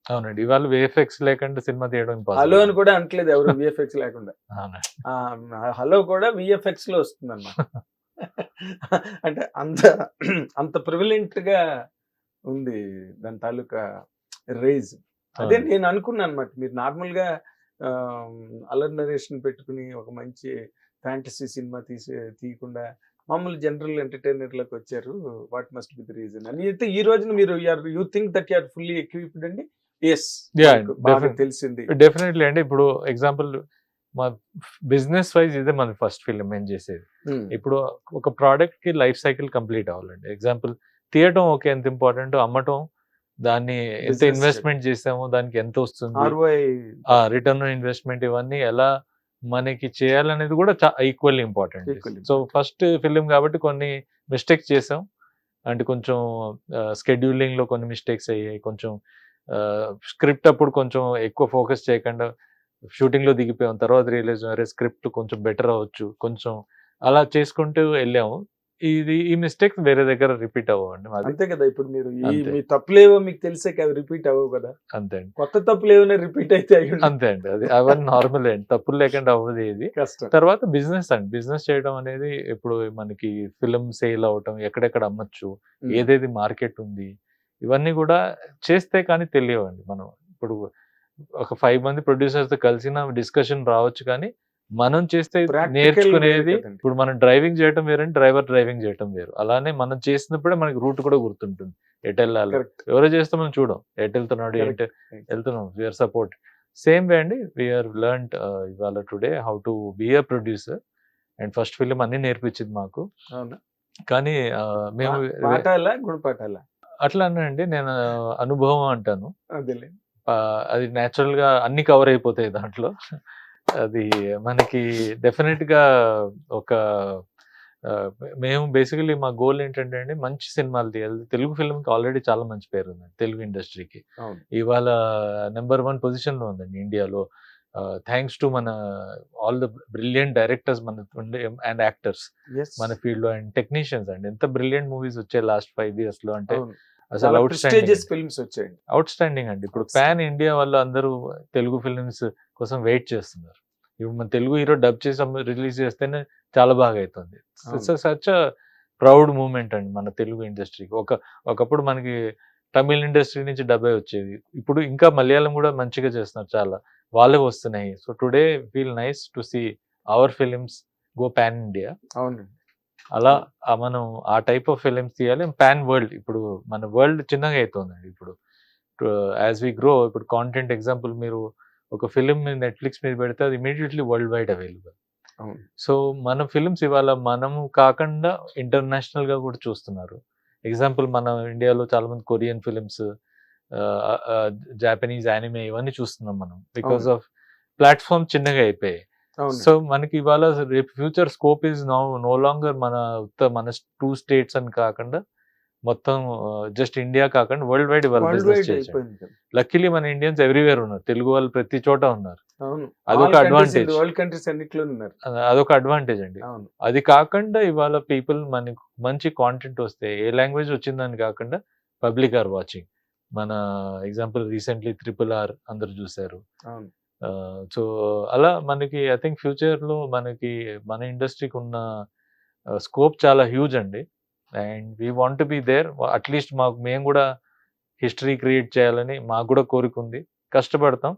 అవునండి. ఇవాళ విఎఫ్ఎక్స్ లేకుండా సినిమా తీయడం హలో ఇంపాసిబుల్. అని కూడా అనట్లేదు ఎవరు విఎఫ్ఎక్స్ లేకుండా. అవునండి. హలో కూడా విఎఫ్ఎక్స్ లో వస్తుంది అన్నమాట. అంటే అంత ప్రివిలెంట్ గా ఉంది దాని తాలూకా రేజ్. అదే నేను అనుకున్నాను అనమాట. మీరు నార్మల్ గా అల్లరి నరేషన్ పెట్టుకుని ఒక మంచి ఫ్యాంటసీ సినిమా తీయకుండా మామూలు జనరల్ ఎంటర్టైనర్ లకు వచ్చారు. What must be the reason అని అయితే ఈ రోజున మీరు you think that you are fully equipped అండి. ఎస్, తెలిసింది డెఫినెట్లీ అండి. ఇప్పుడు ఎగ్జాంపుల్ మా బిజినెస్ వైజ్ ఇదే మన ఫస్ట్ ఫిలిం మేము చేసేది. ఇప్పుడు ఒక ప్రోడక్ట్ కి లైఫ్ సైకిల్ కంప్లీట్ అవ్వాలండి. ఎగ్జాంపుల్ తీయటం ఓకే ఎంత ఇంపార్టెంట్, అమ్మటం దాన్ని ఎంత Business ఇన్వెస్ట్మెంట్ చేసాము, దానికి ఎంత వస్తుంది, ROI రిటర్న్ ఇన్వెస్ట్మెంట్, ఇవన్నీ ఎలా మనకి చేయాలనేది కూడా equally important. Equally so first film కాబట్టి కొన్ని మిస్టేక్స్ చేసాం. అంటే కొంచెం స్కెడ్యూలింగ్ లో కొన్ని మిస్టేక్స్ అయ్యాయి, కొంచెం స్క్రిప్ట్ అప్పుడు కొంచెం ఎక్కువ ఫోకస్ చేయకుండా షూటింగ్ లో దిగిపోయాం. తర్వాత రియలైజ్ స్క్రిప్ట్ కొంచెం బెటర్ అవ్వచ్చు, కొంచెం అలా చేసుకుంటూ వెళ్ళాము. ఈ మిస్టేక్స్ వేరే దగ్గర రిపీట్ అవ్వండి. అది అంతే కదా. ఇప్పుడు మీరు అంతే. మీ తప్పులేవో మీకు తెలిసే కదా రిపీట్ అవ్వవు కదా. అంతే అండి. కొత్త తప్పులు ఏమైనా రిపీట్ అయితే అయ్యి ఉంటే అంతే అండి. అది అవన్నీ నార్మల్ అండి, తప్పులు లేకుండా అవ్వదు ఇది. కష్టం. తర్వాత బిజినెస్ అండి, బిజినెస్ చేయడం అనేది ఇప్పుడు మనకి ఫిలిం సేల్ అవటం, ఎక్కడెక్కడ అమ్మచ్చు, ఏదేది మార్కెట్ ఉంది, ఇవన్నీ కూడా చేస్తే కానీ తెలియవండి. మనం ఇప్పుడు ఒక 5 మంది ప్రొడ్యూసర్స్ తో కలిసిన డిస్కషన్ రావచ్చు, కానీ మనం చేస్తే Practical నేర్చుకునేది, వేరే కదండి. ఇప్పుడు మనం డ్రైవింగ్ చేయటం వేరండి, డ్రైవర్ డ్రైవింగ్ చేయటం వేరు. అలానే మనం చేసినప్పుడే మనకి రూట్ కూడా గుర్తుంటుంది, ఎటు వెళ్ళాలి. Correct. ఎవరో చేస్తే మనం చూడం, ఎటు వెళ్తున్నాడు, Correct. ఏంటి వెళ్తున్నాం, వీఆర్ సపోర్ట్. సేమ్ వే అండి, వీఆర్ లెర్న్డ్ ఇవాళ today how to be a producer. And first film అన్ని నేర్పించింది మాకు. అవునా? కానీ మేము పాఠాలా గుణపాఠాలా? అట్లా అనండి, నేను అనుభవం అంటాను. అదేలే. అది న్యాచురల్ గా అన్ని కవర్ అయిపోతాయి దాంట్లో. అది మనకి డెఫినెట్ గా ఒక మేము బేసికలీ మా గోల్ ఏంటంటే అండి, మంచి సినిమాలు తీయాలి. తెలుగు ఫిల్మ్ కి ఆల్రెడీ చాలా మంచి పేరు ఉందండి, తెలుగు ఇండస్ట్రీకి. అవును. ఇవాళ నెంబర్ 1 పొజిషన్ లో ఉందండి ఇండియాలో, థ్యాంక్స్ టు మన ఆల్ ద బ్రిలియంట్ డైరెక్టర్స్ మన అండ్ యాక్టర్స్ Yes. మన ఫీల్డ్ లో, అండ్ టెక్నీషియన్స్ అండి. ఎంత బ్రిలియంట్ మూవీస్ వచ్చాయి లాస్ట్ 5 years లో అంటే అవును. అసలు చాలా అవుట్ prestigious films వచ్చాయండి. అవుట్ స్టాండింగ్ అండి. ఇప్పుడు పాన్ ఇండియా వాళ్ళు అందరూ తెలుగు ఫిల్మ్స్ కోసం వెయిట్ చేస్తున్నారు. ఇప్పుడు మన తెలుగు హీరో డబ్ చేసి రిలీజ్ చేస్తేనే చాలా బాగా అవుతుంది. అవును. సచ్ ప్రౌడ్ మూమెంట్ అండి మన తెలుగు ఇండస్ట్రీకి. ఒకప్పుడు మనకి తమిళ ఇండస్ట్రీ నుంచి డబ్బే వచ్చేది, ఇప్పుడు ఇంకా మలయాళం కూడా మంచిగా చేస్తున్నారు, చాలా వాళ్ళే వస్తున్నాయి. So today feel nice to see our films go pan India. అవునండి. అలా మనం ఆ టైప్ ఆఫ్ ఫిలిమ్స్ తీయాలి. పాన్ వరల్డ్, ఇప్పుడు మన వరల్డ్ చిన్నగా అవుతుందండి. ఇప్పుడు యాజ్ వి గ్రో, ఇప్పుడు కాంటెంట్ ఎగ్జాంపుల్, మీరు ఒక ఫిలిం నెట్ఫ్లిక్స్ మీద పెడితే అది ఇమీడియట్లీ వరల్డ్ వైడ్ అవైలబుల్. అవును. సో మన ఫిలిమ్స్ ఇవాళ మనము కాకుండా ఇంటర్నేషనల్ గా కూడా చూస్తున్నారు. ఎగ్జాంపుల్, మన ఇండియాలో చాలా మంది కొరియన్ ఫిలిమ్స్, జాపనీస్ యానిమే, ఇవన్నీ చూస్తున్నాం మనం, బికాస్ ఆఫ్ ప్లాట్ఫామ్ చిన్నగా అయిపోయాయి. అవును. సో మనకి ఇవాళ రేపు future scope is no longer మన 2 states అని కాకుండా మొత్తం జస్ట్ ఇండియా కాకుండా వరల్డ్ వైడ్ ఇవాళ వరల్డ్ బిజినెస్ వైడ్ చేయొచ్చు. అయిపోయింది కదా. లక్కీలీ మన ఇండియన్స్ ఎవ్రీవేర్ ఉన్నారు, తెలుగు వాళ్ళు ప్రతి చోట ఉన్నారు. అవును. అదొక అడ్వాంటేజ్, వరల్డ్ కంట్రీస్ అన్నిట్లో ఉన్నారు. అదొక అడ్వాంటేజ్ అండి. అవును. అది కాకుండా ఇవాళ పీపుల్ మనకి మంచి కాంటెంట్ వస్తే, ఏ లాంగ్వేజ్ వచ్చిందని కాకుండా పబ్లిక్ ఆర్ వాచింగ్. మన ఎగ్జాంపుల్ రీసెంట్లీ RRR అందరు చూశారు. అవును. సో అలా మనకి ఐ థింక్ ఫ్యూచర్ లో మనకి మన ఇండస్ట్రీకి ఉన్న స్కోప్ చాలా హ్యూజ్ అండి. And we want to be there. At least మేము కూడా హిస్టరీ క్రియేట్ చేయాలని మాకు కూడా కోరిక ఉంది. కష్టపడతాం,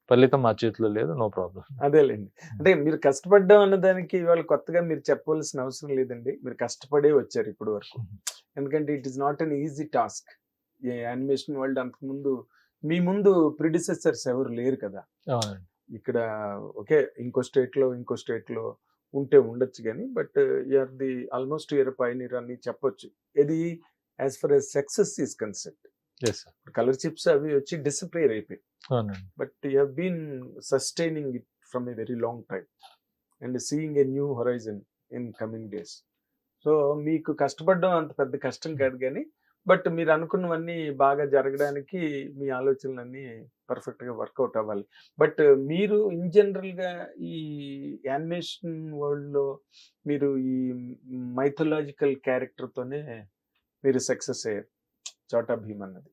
ఫలితం మా చేతిలో లేదు, నో ప్రాబ్లం. అదేలేండి. అంటే మీరు కష్టపడ్డాం అన్న దానికి ఇవాళ కొత్తగా మీరు చెప్పవలసిన అవసరం లేదండి. మీరు కష్టపడే వచ్చారు ఇప్పటి వరకు. ఎందుకంటే it is not an easy task. ఈ యానిమేషన్ వరల్డ్ అంతకుముందు మీ ముందు ప్రిడిసెసర్స్ ఎవరు లేరు కదా. అవునండి. ఇక్కడ ఓకే, ఇంకో స్టేట్ లో ఉంటే ఉండొచ్చు కానీ, but you're the almost you're pioneer అని చెప్పొచ్చు. ఇది as far as success is concept. Yes sir. Colour chips అవి వచ్చి డిసప్పియర్ అయిపోయి, అవునండి. But you have been sustaining it from a very long time and seeing a new horizon in coming days. So మీకు కష్టపడడం అంత పెద్ద కష్టం కాదు కానీ, బట్ మీరు అనుకున్నవన్నీ బాగా జరగడానికి మీ ఆలోచనలన్నీ పర్ఫెక్ట్ గా వర్కౌట్ అవ్వాలి. బట్ మీరు ఇన్ జనరల్ గా ఈ యానిమేషన్ వరల్డ్ లో మీరు ఈ మైథలాజికల్ క్యారెక్టర్ తోనే మీరు సక్సెస్ అయ్యారు, చోటా భీమ్ అన్నది.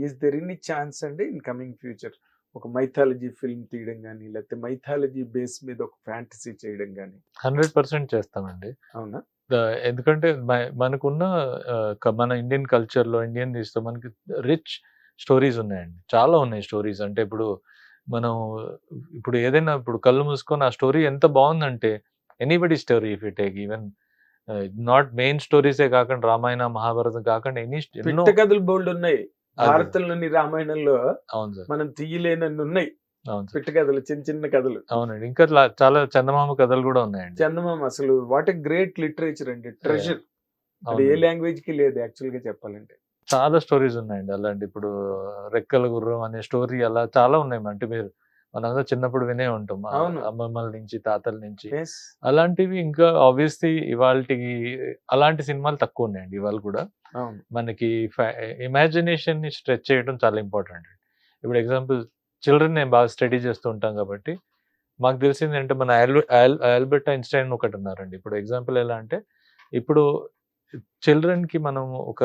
ఈజ్ దెర్ ఎనీ ఛాన్స్ అండి ఇన్ కమింగ్ ఫ్యూచర్ ఒక మైథాలజీ ఫిల్మ్ తీయడం కానీ, లేకపోతే మైథాలజీ బేస్ మీద ఒక ఫ్యాంటసీ చేయడం కానీ? 100% చేస్తామండి. అవునా? ఎందుకంటే మనకున్న మన ఇండియన్ కల్చర్లో, ఇండియన్ తీస్తే మనకి రిచ్ స్టోరీస్ ఉన్నాయండి, చాలా ఉన్నాయి స్టోరీస్. అంటే మనం ఇప్పుడు ఏదైనా ఇప్పుడు కళ్ళు మూసుకొని ఆ స్టోరీ ఎంత బాగుందంటే, anybody story if you take, even not main స్టోరీసే కాకుండా రామాయణ మహాభారతం కాకుండా ఎన్నో పిట్ట కథలు బోల్డ్ ఉన్నాయి భారతంలోని, రామాయణంలో అవును సార్, మనం తీయలేనన్ని ఉన్నాయి అవును సార్, పిట్ట కథలు, చిన్న చిన్న కథలు. అవునండి. ఇంకా చాలా చందమామ కథలు కూడా ఉన్నాయండి. చందమామ అసలు వాట్ ఎ గ్రేట్ లిటరేచర్ అండి, ట్రెజర్. అది ఏ లాంగ్వేజ్ కి లేదు యాక్చువల్ గా చెప్పాలంటే. చాలా స్టోరీస్ ఉన్నాయండి అలాంటి. ఇప్పుడు రెక్కల గుర్రం అనే స్టోరీ అలా చాలా ఉన్నాయి. అంటే మీరు మనందరం చిన్నప్పుడు వినే ఉంటాం. అవును. అమ్మమ్మల నుంచి, తాతల నుంచి. ఎస్. అలాంటివి ఇంకా ఆబ్వియస్లీ ఇవాల్టికి అలాంటి సినిమాలు తక్కువ ఉన్నాయండి ఇవాళ కూడా. అవును. మనకి ఇమాజినేషన్‌ని స్ట్రెచ్ చేయడం చాలా ఇంపార్టెంట్. ఇప్పుడు ఎగ్జాంపుల్ చిల్డ్రన్ నేను బాగా స్టడీ చేస్తూ ఉంటాం కాబట్టి, మాకు తెలిసిందేంటే మన ఆల్బర్ట్ ఐన్‌స్టైన్ ఒకటున్నారండి. ఇప్పుడు ఎగ్జాంపుల్ ఎలా అంటే, ఇప్పుడు చిల్డ్రన్‌కి మనం ఒక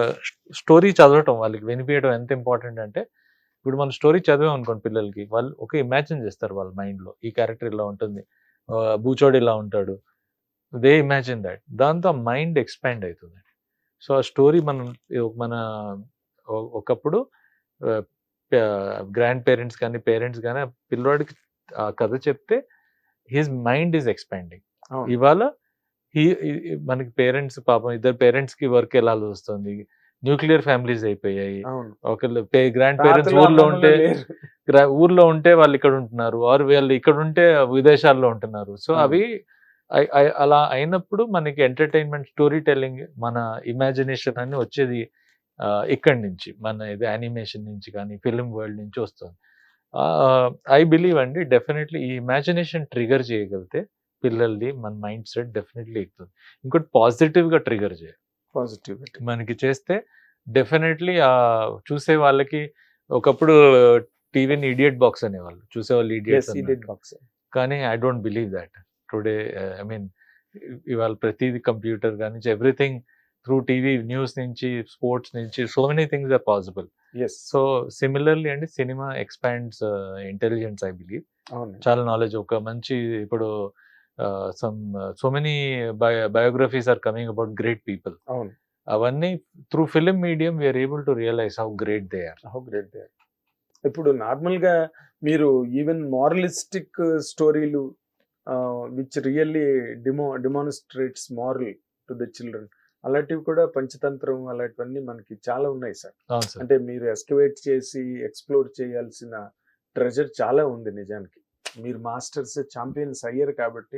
స్టోరీ చదవటం, వాళ్ళకి వినిపియడం ఎంత ఇంపార్టెంట్ అంటే, ఇప్పుడు మనం స్టోరీ చదివామనుకోండి పిల్లలకి, వాళ్ళు ఒక ఇమాజిన్ చేస్తారు వాళ్ళ మైండ్‌లో. ఈ క్యారెక్టర్ ఇలా ఉంటుంది. బూచోడు ఇలా ఉంటాడు. They imagine that. దాంతో మైండ్ ఎక్స్‌పాండ్ అయితుంది. సో, ఆ స్టోరీ మన ఒకప్పుడు గ్రాండ్ పేరెంట్స్ కానీ, పేరెంట్స్ గానీ, ఆ పిల్లోడికి ఆ కథ చెప్తే హిస్ మైండ్ ఈజ్ ఎక్స్‌పాండింగ్. అవును. ఇవాళ మనకి పేరెంట్స్ పాపం ఇద్దరు పేరెంట్స్‌కి వర్క్ ఎలాగ వస్తుంది. న్యూక్లియర్ ఫ్యామిలీస్ అయిపోయాయి. అవును. ఒకళ్ళు గ్రాండ్ పేరెంట్స్ తాతలు, ఊర్లో అమ్మమ్మలు ఉంటే లేరు. ఊర్లో ఉంటే వాళ్ళు ఇక్కడ ఉంటున్నారు. ఆర్ వీళ్ళు ఇక్కడ ఉంటే విదేశాల్లో ఉంటున్నారు. సో, అవును. అవి అలా అయినప్పుడు మనకి ఎంటర్‌టైన్‌మెంట్, స్టోరీ టెల్లింగ్, మన ఇమాజినేషన్ అన్ని వచ్చేది ఇక్కడి నుంచి. మన ఇది యానిమేషన్ నుంచి కానీ, ఫిల్మ్ వరల్డ్ నుంచి వస్తుంది. ఐ బిలీవ్ అండి డెఫినెట్‌లీ ఈ ఇమాజినేషన్ ట్రిగ్గర్ చేయగలిగితే పిల్లలది మన మైండ్ సెట్ డెఫినెట్‌లీ ఎక్కుతుంది. ఇంకోటి పాజిటివ్‌గా ట్రిగ్గర్ చేయాలి. పాజిటివిటీ. మనకి చేస్తే డెఫినెట్‌లీ చూసే వాళ్ళకి ఒకప్పుడు టీవీని ఇడియట్ బాక్స్ అనేవాళ్ళు. చూసేవాళ్ళు యెస్. ఇడియట్స్ ఈ అన్నట్టు. Did box. కానీ I don't believe that. Today I mean ఇవాళ ప్రతీది కంప్యూటర్ గానించి ఎవ్రీథింగ్ త్రూ టీవీ, న్యూస్ నుంచి, స్పోర్ట్స్ నుంచి so many things are possible. Yes. So similarly అండి cinema expands intelligence I believe. అవును. చాలా నాలెడ్జ్ ఒక మంచి ఇప్పుడు so many biographies are coming about great people. అవును. అవన్నీ through film medium we are able to realise how great they are. How great they are. ఇప్పుడు నార్మల్‌గా మీరు ఈవెన్ మోరలిస్టిక్ స్టోరీలు which really demonstrates moral to the children, అలాంటివి కూడా పంచతంత్రం అలాంటివన్నీ మనకి చాలా ఉన్నాయి సార్. అవును సార్. అంటే మీరు ఎస్కవేట్ చేసి ఎక్స్‌ప్లోర్ చేయాల్సిన ట్రెజర్ చాలా ఉంది నిజానికి. మీరు మాస్టర్స్, ఛాంపియన్స్ అయ్యారు కాబట్టి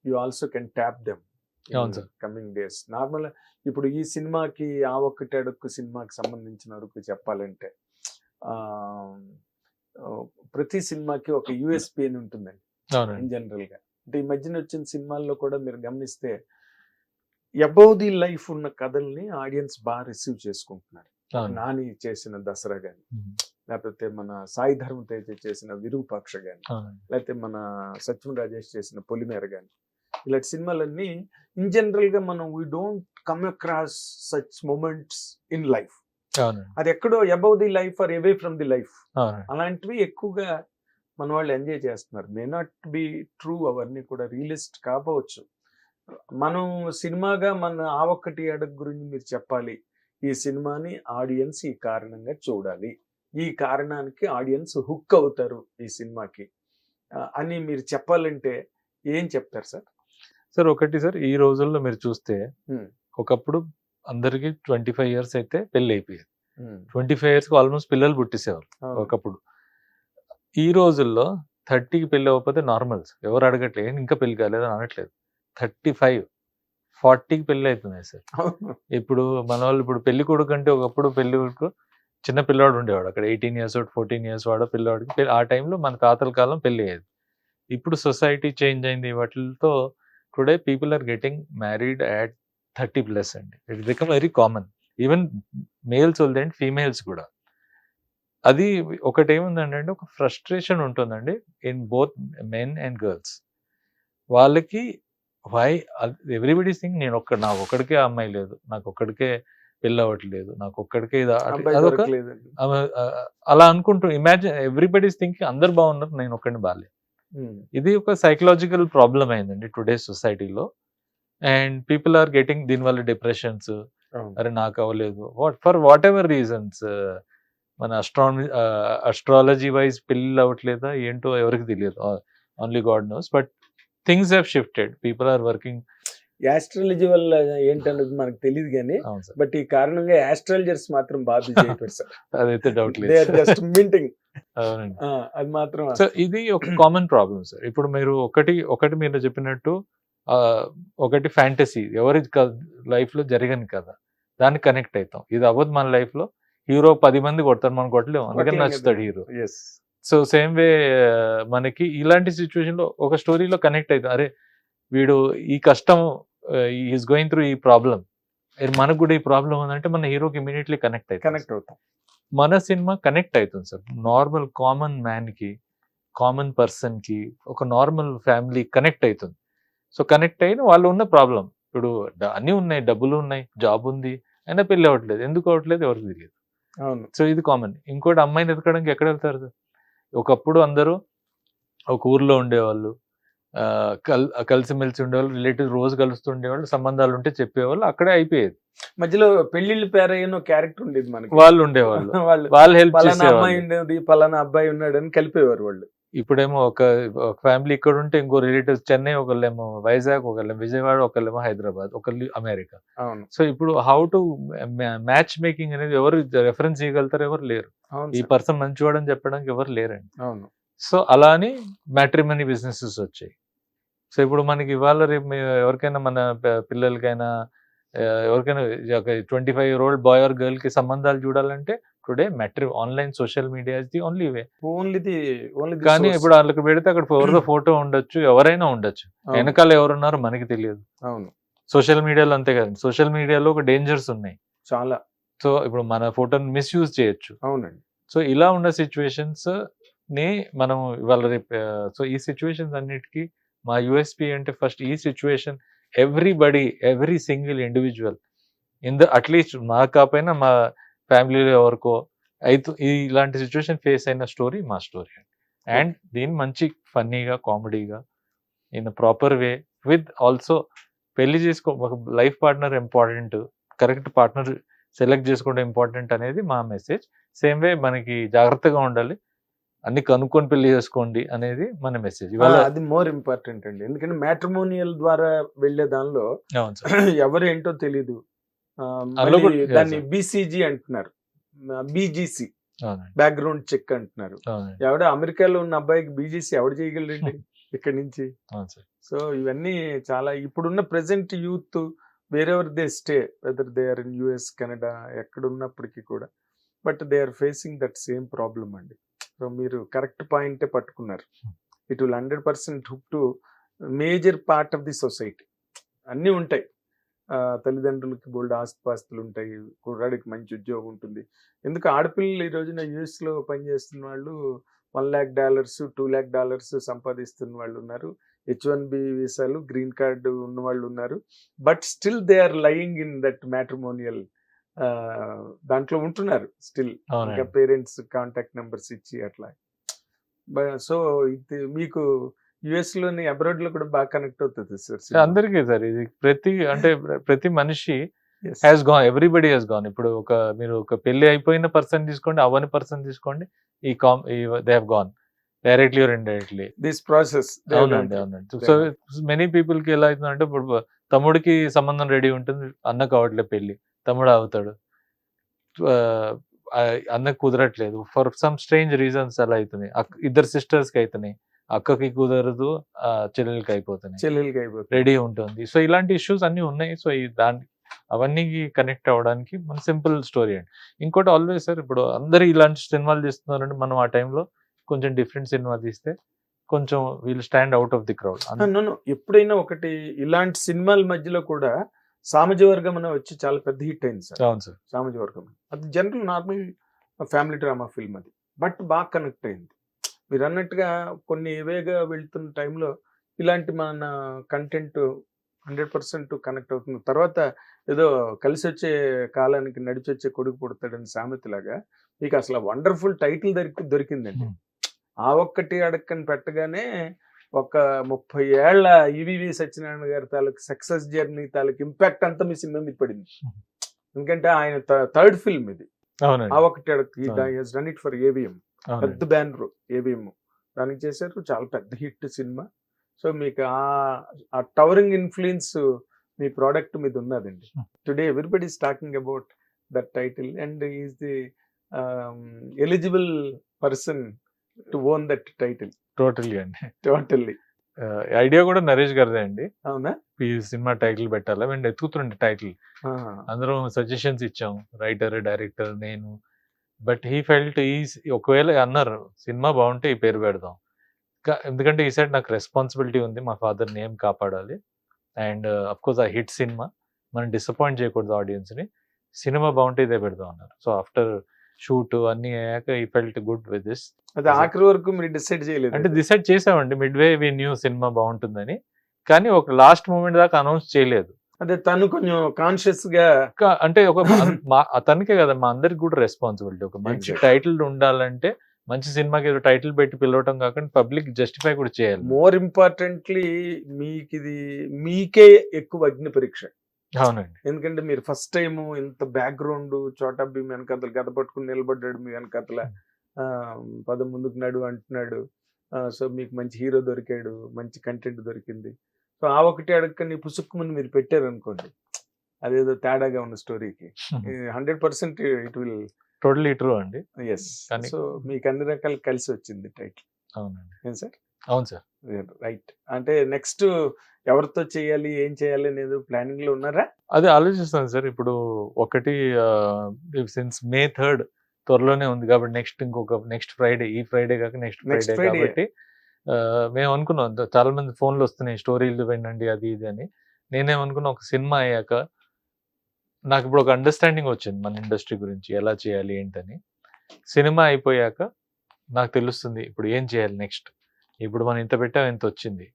you also can tap them అవును సార్. Coming days. నార్మల్ ఇప్పుడు ఈ సినిమాకి ఆ ఒక్కటి అడుక్కు సినిమాకి సంబంధించిన వరకు చెప్పాలంటే ప్రతి సినిమాకి ఒక యూఎస్పీ అని ఉంటుందండి అవునండి. ఇన్ జనరల్ గా. అంటే ఈ మధ్యన వచ్చిన సినిమాల్లో కూడా మీరు గమనిస్తే అబౌవ్ ది లైఫ్ ఉన్న కథల్ని ఆడియన్స్ బాగా రిసీవ్ చేసుకుంటున్నారు. అవును. నాని చేసిన దసరా గాని, ఉమ్. లేకపోతే మన సాయి ధర్మ తేజ చేసిన విరూపాక్ష గాని, అవునండి. లేకపోతే మన సత్యం రాజేష్ చేసిన పొలిమేర గాని, ఇలాంటి సినిమాలన్నీ ఇన్ జనరల్ గా మనం we don't come across such moments in life. అవునండి. అది ఎక్కడో above the life or away from the life, అవునండి. అలాంటివి ఎక్కువగా మన వాళ్ళు ఎంజాయ్ చేస్తున్నారు. మే నాట్ బి ట్రూ, అవన్నీ కూడా రియలిస్ట్ కాకపోవచ్చు. మనం సినిమాగా మన ఆ ఒక్కటి అడుగు గురించి మీరు చెప్పాలి, ఈ సినిమాని ఆడియన్స్ ఈ కారణంగా చూడాలి, ఈ కారణానికి ఆడియన్స్ హుక్ అవుతారు ఈ సినిమాకి అని మీరు చెప్పాలంటే ఏం చెప్తారు సార్? సార్ ఒకటి సార్, ఈ రోజుల్లో మీరు చూస్తే Hmm. ఒకప్పుడు అందరికి 25 ఇయర్స్ అయితే పెళ్లి అయిపోయేది. Hmm. 25 ఇయర్స్ కి ఆల్మోస్ట్ పిల్లలు పుట్టేసేవారు అవును. ఒకప్పుడు. ఈ రోజుల్లో 30కి పెళ్లి అవ్వకపోతే నార్మల్స్ ఎవరు అడగట్లేదు, ఇంకా పెళ్లి కాలేదని అనట్లేదు. 35, 40కి పెళ్లి అవుతున్నాయి సార్. అవును. ఇప్పుడు మన వాళ్ళు ఇప్పుడు పెళ్లి కొడుకు అంటే ఒకప్పుడు పెళ్లి కొడుకు చిన్న పిల్లవాడు ఉండేవాడు అక్కడ, 18 ఇయర్స్ 14 ఇయర్స్ వాడు పిల్లవాడికి ఆ టైంలో మన తాతల కాలం పెళ్లి అయ్యేది. ఇప్పుడు సొసైటీ చేంజ్ అయింది వాటితో. Today people are getting married at 30+ అండి. It become very common. Even males వద్దండి, ఫీమేల్స్ కూడా. అది ఒకటి ఏముందంటే ఒక ఫ్రస్ట్రేషన్ ఉంటుందండి in both men and girls. వాళ్ళకి వై ఎవ్రీబడి థింక్ నాకు ఒక్కడికే అమ్మాయి లేదు, నాకు ఒక్కడికే పెళ్ళి అవ్వట్లేదు, నాకు ఒక్కడికే అబ్బాయి అదొక దొరకలేదండి. అలా అనుకుంటూ ఇమాజిన్ ఎవ్రీబడీస్ థింకింగ్ అందరు బాగున్నారు, నేను ఒక్కడిని బాగాలేదు. Hmm. ఇది ఒక సైకలాజికల్ ప్రాబ్లం అయిందండి టుడే సొసైటీలో. అండ్ పీపుల్ ఆర్ గెటింగ్ దీనివల్ల డిప్రెషన్స్. అవును. అరే నాకు అవ్వలేదు, ఫర్ వాట్ ఎవర్ రీజన్స్. మన అస్ట్రాలజీ వైజ్ పెళ్ళి అవ్వట్లేదా ఏంటో ఎవరికి తెలియదు, only God knows. But things have shifted, people are working. Astrology వల్ల ఏంటన్నది మనకు తెలియదు కానీ, అవును సార్, బట్ ఈ కారణంగా యాస్ట్రాలజర్స్ మాత్రం బాగా బిజీ అయిపోయారు సార్. అదైతే డౌట్ దే ఆర్ లేదు. Just minting. అవునండి. అది మాత్రం సో ఇది ఒక కామన్ ప్రాబ్లం సార్. ఇప్పుడు మీరు ఒకటి మీరు చెప్పినట్టు ఒకటి ఫ్యాంటసీ, ఎవరి లైఫ్ లో జరగని కదా, దానికి కనెక్ట్ అవుతాం. ఇది అవ్వదు మన లైఫ్ లో, హీరో 10 మంది కొడతారు, మనం కొట్టలేము, అందుకని నచ్చుతాడు హీరో. సో సేమ్ వే మనకి ఇలాంటి సిచ్యువేషన్ లో ఒక స్టోరీలో కనెక్ట్ అవుతుంది, అరే వీడు ఈ కష్టం, ఈస్ గోయింగ్ త్రూ ఈ ప్రాబ్లం, మనకు కూడా ఈ ప్రాబ్లం ఉందంటే మన హీరోకి ఇమీడియట్లీ కనెక్ట్ అవుతాం. మన సినిమా కనెక్ట్ అవుతుంది సార్, నార్మల్ కామన్ మ్యాన్ కి, కామన్ పర్సన్ కి, ఒక నార్మల్ ఫ్యామిలీ కనెక్ట్ అవుతుంది. సో కనెక్ట్ అయిన వాళ్ళు ఉన్న ప్రాబ్లం, ఇప్పుడు అన్నీ ఉన్నాయి, డబ్బులు ఉన్నాయి, జాబ్ ఉంది, అయినా పెళ్ళి అవ్వట్లేదు, ఎందుకు అవ్వట్లేదు ఎవరికి తెలియదు. అవును. సో ఇది కామన్. ఇంకోటి, అమ్మాయిని ఎతకడానికి ఎక్కడ వెళ్తారు సార్? ఒకప్పుడు అందరూ ఒక ఊర్లో ఉండేవాళ్ళు, కలిసిమెలిసి ఉండేవాళ్ళు, రిలేటివ్ రోజు కలుస్తూ ఉండేవాళ్ళు, సంబంధాలు ఉంటే చెప్పేవాళ్ళు, అక్కడే అయిపోయేది. మధ్యలో పెళ్లిళ్ళు పేరయ్యో క్యారెక్టర్ ఉండేది మనకి, వాళ్ళు ఉండేవాళ్ళు, వాళ్ళు హెల్ప్ పలానా చేసేవాళ్ళు. అమ్మాయి ఉండేది, పలానా అబ్బాయి ఉన్నాడు అని కలిపేవారు వాళ్ళు. ఇప్పుడేమో ఒక ఫ్యామిలీ ఇక్కడ ఉంటే ఇంకో రిలేటివ్స్ చెన్నై, ఒకళ్ళేమో వైజాగ్, ఒకళ్ళేమో విజయవాడ, ఒకళ్ళేమో హైదరాబాద్, ఒకళ్ళు అమెరికా. అవును. సో ఇప్పుడు హౌ టు మ్యాచ్ మేకింగ్ అనేది ఎవరు రెఫరెన్స్ చేయగలుగుతారు? ఎవరు లేరు. ఈ పర్సన్ మంచివాడు అని చెప్పడానికి ఎవరు లేరండి. అవును. సో అలా అని మ్యాట్రిమనీ బిజినెసెస్ వచ్చాయి. సో ఇప్పుడు మనకి ఇవాళ రేపు ఎవరికైనా, మన పిల్లలకైనా, ఎవరికైనా 25-year-old బాయ్ ఆర్ గర్ల్ కి సంబంధాలు చూడాలంటే today online social media is the only way. కానీ ఇప్పుడు వాళ్ళకి పెడితే అక్కడ ఎవరిదో ఫోటో ఉండొచ్చు, ఎవరైనా ఉండొచ్చు, వెనకాల ఎవరున్నారో మనకి తెలియదు. అవును. సోషల్ మీడియాలో అంతే కదండి, సోషల్ మీడియాలో ఒక డేంజర్స్ ఉన్నాయి చాలా. సో ఇప్పుడు మన ఫోటోని మిస్యూజ్ చేయొచ్చు. అవునండి. సో ఇలా ఉన్న సిచ్యువేషన్స్ ని మనం ఇవాళ రేపు, సో ఈ సిచ్యువేషన్స్ అన్నిటికీ మా యూఎస్పీ అంటే ఫస్ట్ ఈ situation every single individual at least మా కాకపోయినా మా ఫ్యామిలీలో ఎవరికో అయితే ఇలాంటి సిచ్యువేషన్ ఫేస్ అయిన స్టోరీ మా స్టోరీ అండ్ దీన్ని మంచి ఫన్నీగా, కామెడీగా, in proper way with also పెళ్లి చేసుకో, ఒక life partner important, correct partner select చేసుకోవడం ఇంపార్టెంట్ అనేది మా మెసేజ్. సేమ్ వే మనకి జాగ్రత్తగా ఉండాలి, అన్ని కనుక్కొని పెళ్లి చేసుకోండి అనేది మన మెసేజ్. అది మోర్ ఇంపార్టెంట్ అండి, ఎందుకంటే మ్యాట్రిమోనియల్ ద్వారా వెళ్లే దానిలో ఎవరు ఏంటో తెలీదు. దాన్ని బీసీజీ అంటున్నారు, బీజీసీ బ్యాక్గ్రౌండ్ చెక్ అంటున్నారు. ఎవడ అమెరికాలో ఉన్న అబ్బాయికి బీజీసీ ఎవడు చేయగలరండి ఇక్కడి నుంచి? సో ఇవన్నీ చాలా ఇప్పుడున్న present youth wherever they stay, whether they are in US, Canada, ఎక్కడ ఉన్నప్పటికీ కూడా, but they are facing that same problem అండి. సో మీరు కరెక్ట్ పాయింటే పట్టుకున్నారు. It will 100% hook to major part of the society. అన్నీ ఉంటాయి, తల్లిదండ్రులకి బోల్డ్ ఆస్తిపాస్తులు ఉంటాయి, కుర్రాడికి మంచి ఉద్యోగం ఉంటుంది. ఎందుకు ఆడపిల్లలు ఈ రోజున యుఎస్లో పనిచేస్తున్న వాళ్ళు $1 lakh, $2 lakh సంపాదిస్తున్న వాళ్ళు ఉన్నారు. H1B వీసాలు, గ్రీన్ కార్డు ఉన్న వాళ్ళు ఉన్నారు. But still they are lying in that matrimonial దాంట్లో ఉంటున్నారు స్టిల్. ఇంకా పేరెంట్స్ కాంటాక్ట్ నెంబర్స్ ఇచ్చి అట్లా. సో ఇది మీకు యుఎస్ లోని, అబ్రాడ్ లో కూడా బాగా కనెక్ట్ అవుతుంది సార్ అందరికీ సార్. ఇది ప్రతి మనిషి ఎవ్రీబడి హెస్ గాన్. ఇప్పుడు మీరు ఒక పెళ్లి అయిపోయిన పర్సన్ తీసుకోండి, అవని పర్సన్ తీసుకోండి, they have gone directly or indirectly this process. అవునండి. సో మెనీ పీపుల్ కి ఎలా అవుతుందంటే, ఇప్పుడు తమ్ముడికి సంబంధం రెడీ ఉంటుంది, అన్న కావట్లేదు పెళ్లి, తమ్ముడు అవుతాడు, అన్నకు కుదరట్లేదు, ఫర్ సమ్ స్ట్రేంజ్ రీజన్స్ అలా అవుతున్నాయి. ఇద్దరు సిస్టర్స్ కి అవుతున్నాయి, అక్కకి కుదరదు, చెల్లెలకి అయిపోతున్నాయి, రెడీ ఉంటుంది. సో ఇలాంటి ఇష్యూస్ అన్ని ఉన్నాయి. సో అవన్నీ కనెక్ట్ అవ్వడానికి మన సింపుల్ స్టోరీ అండి. ఇంకోటి ఆల్వేస్ సార్, ఇప్పుడు అందరు ఇలాంటి సినిమాలు తీస్తున్నారంటే మనం ఆ టైంలో కొంచెం డిఫరెంట్ సినిమా తీస్తే కొంచెం we'll stand out of the crowd. ఎప్పుడైనా ఒకటి ఇలాంటి సినిమాల మధ్యలో కూడా సామాజవర్గం అని వచ్చి చాలా పెద్ద హిట్ అయింది సార్. అవును సార్. సామాజవర్గం అది general normal family drama film, అది బట్ బాగా కనెక్ట్ అయింది. మీరు అన్నట్టుగా కొన్ని వేగా వెళ్తున్న టైంలో ఇలాంటి మన కంటెంట్ 100% కనెక్ట్ అవుతుంది. తర్వాత ఏదో కలిసి వచ్చే కాలానికి నడిచి వచ్చే కొడుకు పుడతాడని సామెతలాగా మీకు అసలు వండర్ఫుల్ టైటిల్ దొరికిందండి. ఆ ఒక్కటి అడక్కని పెట్టగానే ఒక 30 ఏళ్ల ఈవీవి సత్యనారాయణ గారి తాలూకు సక్సెస్ జర్నీ తాలూకు ఇంపాక్ట్ అంతా మీ సినిమా మీద పడింది. ఎందుకంటే ఆయన థర్డ్ ఫిల్మ్ ఇది. ఆ ఒక్కటి డన్ ఇట్ ఫర్ ఏవిఎం, పెద్ద బ్యానర్ ఏవిఎం, దానికి చేశారు, చాలా పెద్ద హిట్ సినిమా. సో మీకు ఆ టవరింగ్ ఇన్ఫ్లుయెన్స్ మీ ప్రోడక్ట్ మీద ఉన్నదండి. Today everybody is talking about that title and is the eligible person to own that title. Totally idea కూడా నరేష్ గారిదే అండి. అవునా? ఈ సినిమా టైటిల్ పెట్టాలా, మేము ఎత్తుకుతుండే టైటిల్, అందరం సజెషన్స్ ఇచ్చాం, రైటర్, డైరెక్టర్, నేను, బట్ హీ ఫెల్ట్ ఒకవేళ అన్నారు సినిమా బాగుంటే ఈ పేరు పెడదాం. ఎందుకంటే ఈ సైడ్ నాకు రెస్పాన్సిబిలిటీ ఉంది. మా ఫాదర్ నేమ్ కాపాడాలి. అండ్ అఫ్‌కోర్స్ ఆ హిట్ సినిమా. మనం డిసప్పాయింట్ చేయకూడదు ఆడియన్స్‌ని. సినిమా బాగుంటే ఇదే పెడదాం అన్నారు. సో ఆఫ్టర్ షూట్ అన్నీ అయ్యాక ఈ ఫెల్ట్ గుడ్ విత్ దిస్. అది ఆఖరి వరకు మీరు డిసైడ్ చేయలేదు. అంటే డిసైడ్ చేసామండి. మిడ్‌వే వి న్యూ సినిమా బాగుంటుందని. కానీ ఒక లాస్ట్ మూమెంట్ దాకా అనౌన్స్ చేయలేదు. అదే తను కొంచెం కాన్షియస్ గా అంటే ఒక అతనికే కదా మా అందరికి కూడా రెస్పాన్సిబిలిటీ. ఒక మంచి Exactly. టైటిల్ ఉండాలంటే మంచి సినిమాకి ఏదో టైటిల్ పెట్టి పిలవటం కాకుండా పబ్లిక్ జస్టిఫై కూడా చేయాలి. మోర్ ఇంపార్టెంట్లీ మీకు ఇది మీకే ఎక్కువ అగ్ని పరీక్ష. అవునండి. ఎందుకంటే మీరు ఫస్ట్ టైం ఇంత బ్యాక్గ్రౌండ్ చోటా భీమ్ వెనకాతలు గద పట్టుకుని నిలబడ్డాడు మీ వెనకాతల పద ముందుకు నడు అంటున్నాడు. సో మీకు మంచి హీరో దొరికాడు, మంచి కంటెంట్ దొరికింది. సో ఆ ఒకటి అడగని పుసుక్కుమని మీరు పెట్టారు అనుకోండి, అదేదో తేడాగా ఉన్న స్టోరీకి 100% ఇట్ విల్ టోటలీ ట్రూ అండి. ఎస్. కానీ- సో మీకు అన్ని రకాలు కలిసి వచ్చింది టైటిల్. అవునండి. ఏం సార్? అవును సార్. రైట్. అంటే నెక్స్ట్ ఎవరితో చేయాలి, ఏం చేయాలి అనేది ప్లానింగ్ లో ఉన్నారా? అదే ఆలోచిస్తాను సార్. ఇప్పుడు ఒకటి సిన్స్ May 3 త్వరలోనే ఉంది కాబట్టి నెక్స్ట్ ఫ్రైడే, ఈ ఫ్రైడే కాక నెక్స్ట్ Next ఫ్రైడే Friday. కాబట్టి మేము అనుకున్నాం చాలా మంది ఫోన్లు వస్తున్నాయి స్టోరీలు వినండి అది ఇది అని. నేనేమనుకున్నా ఒక సినిమా అయ్యాక నాకు ఇప్పుడు ఒక అండర్స్టాండింగ్ వచ్చింది మన ఇండస్ట్రీ గురించి ఎలా చేయాలి ఏంటని. సినిమా అయిపోయాక నాకు తెలుస్తుంది ఇప్పుడు ఏం చేయాలి నెక్స్ట్. ఇప్పుడు మనం ఇంత పెట్టాం ఎంత వచ్చింది,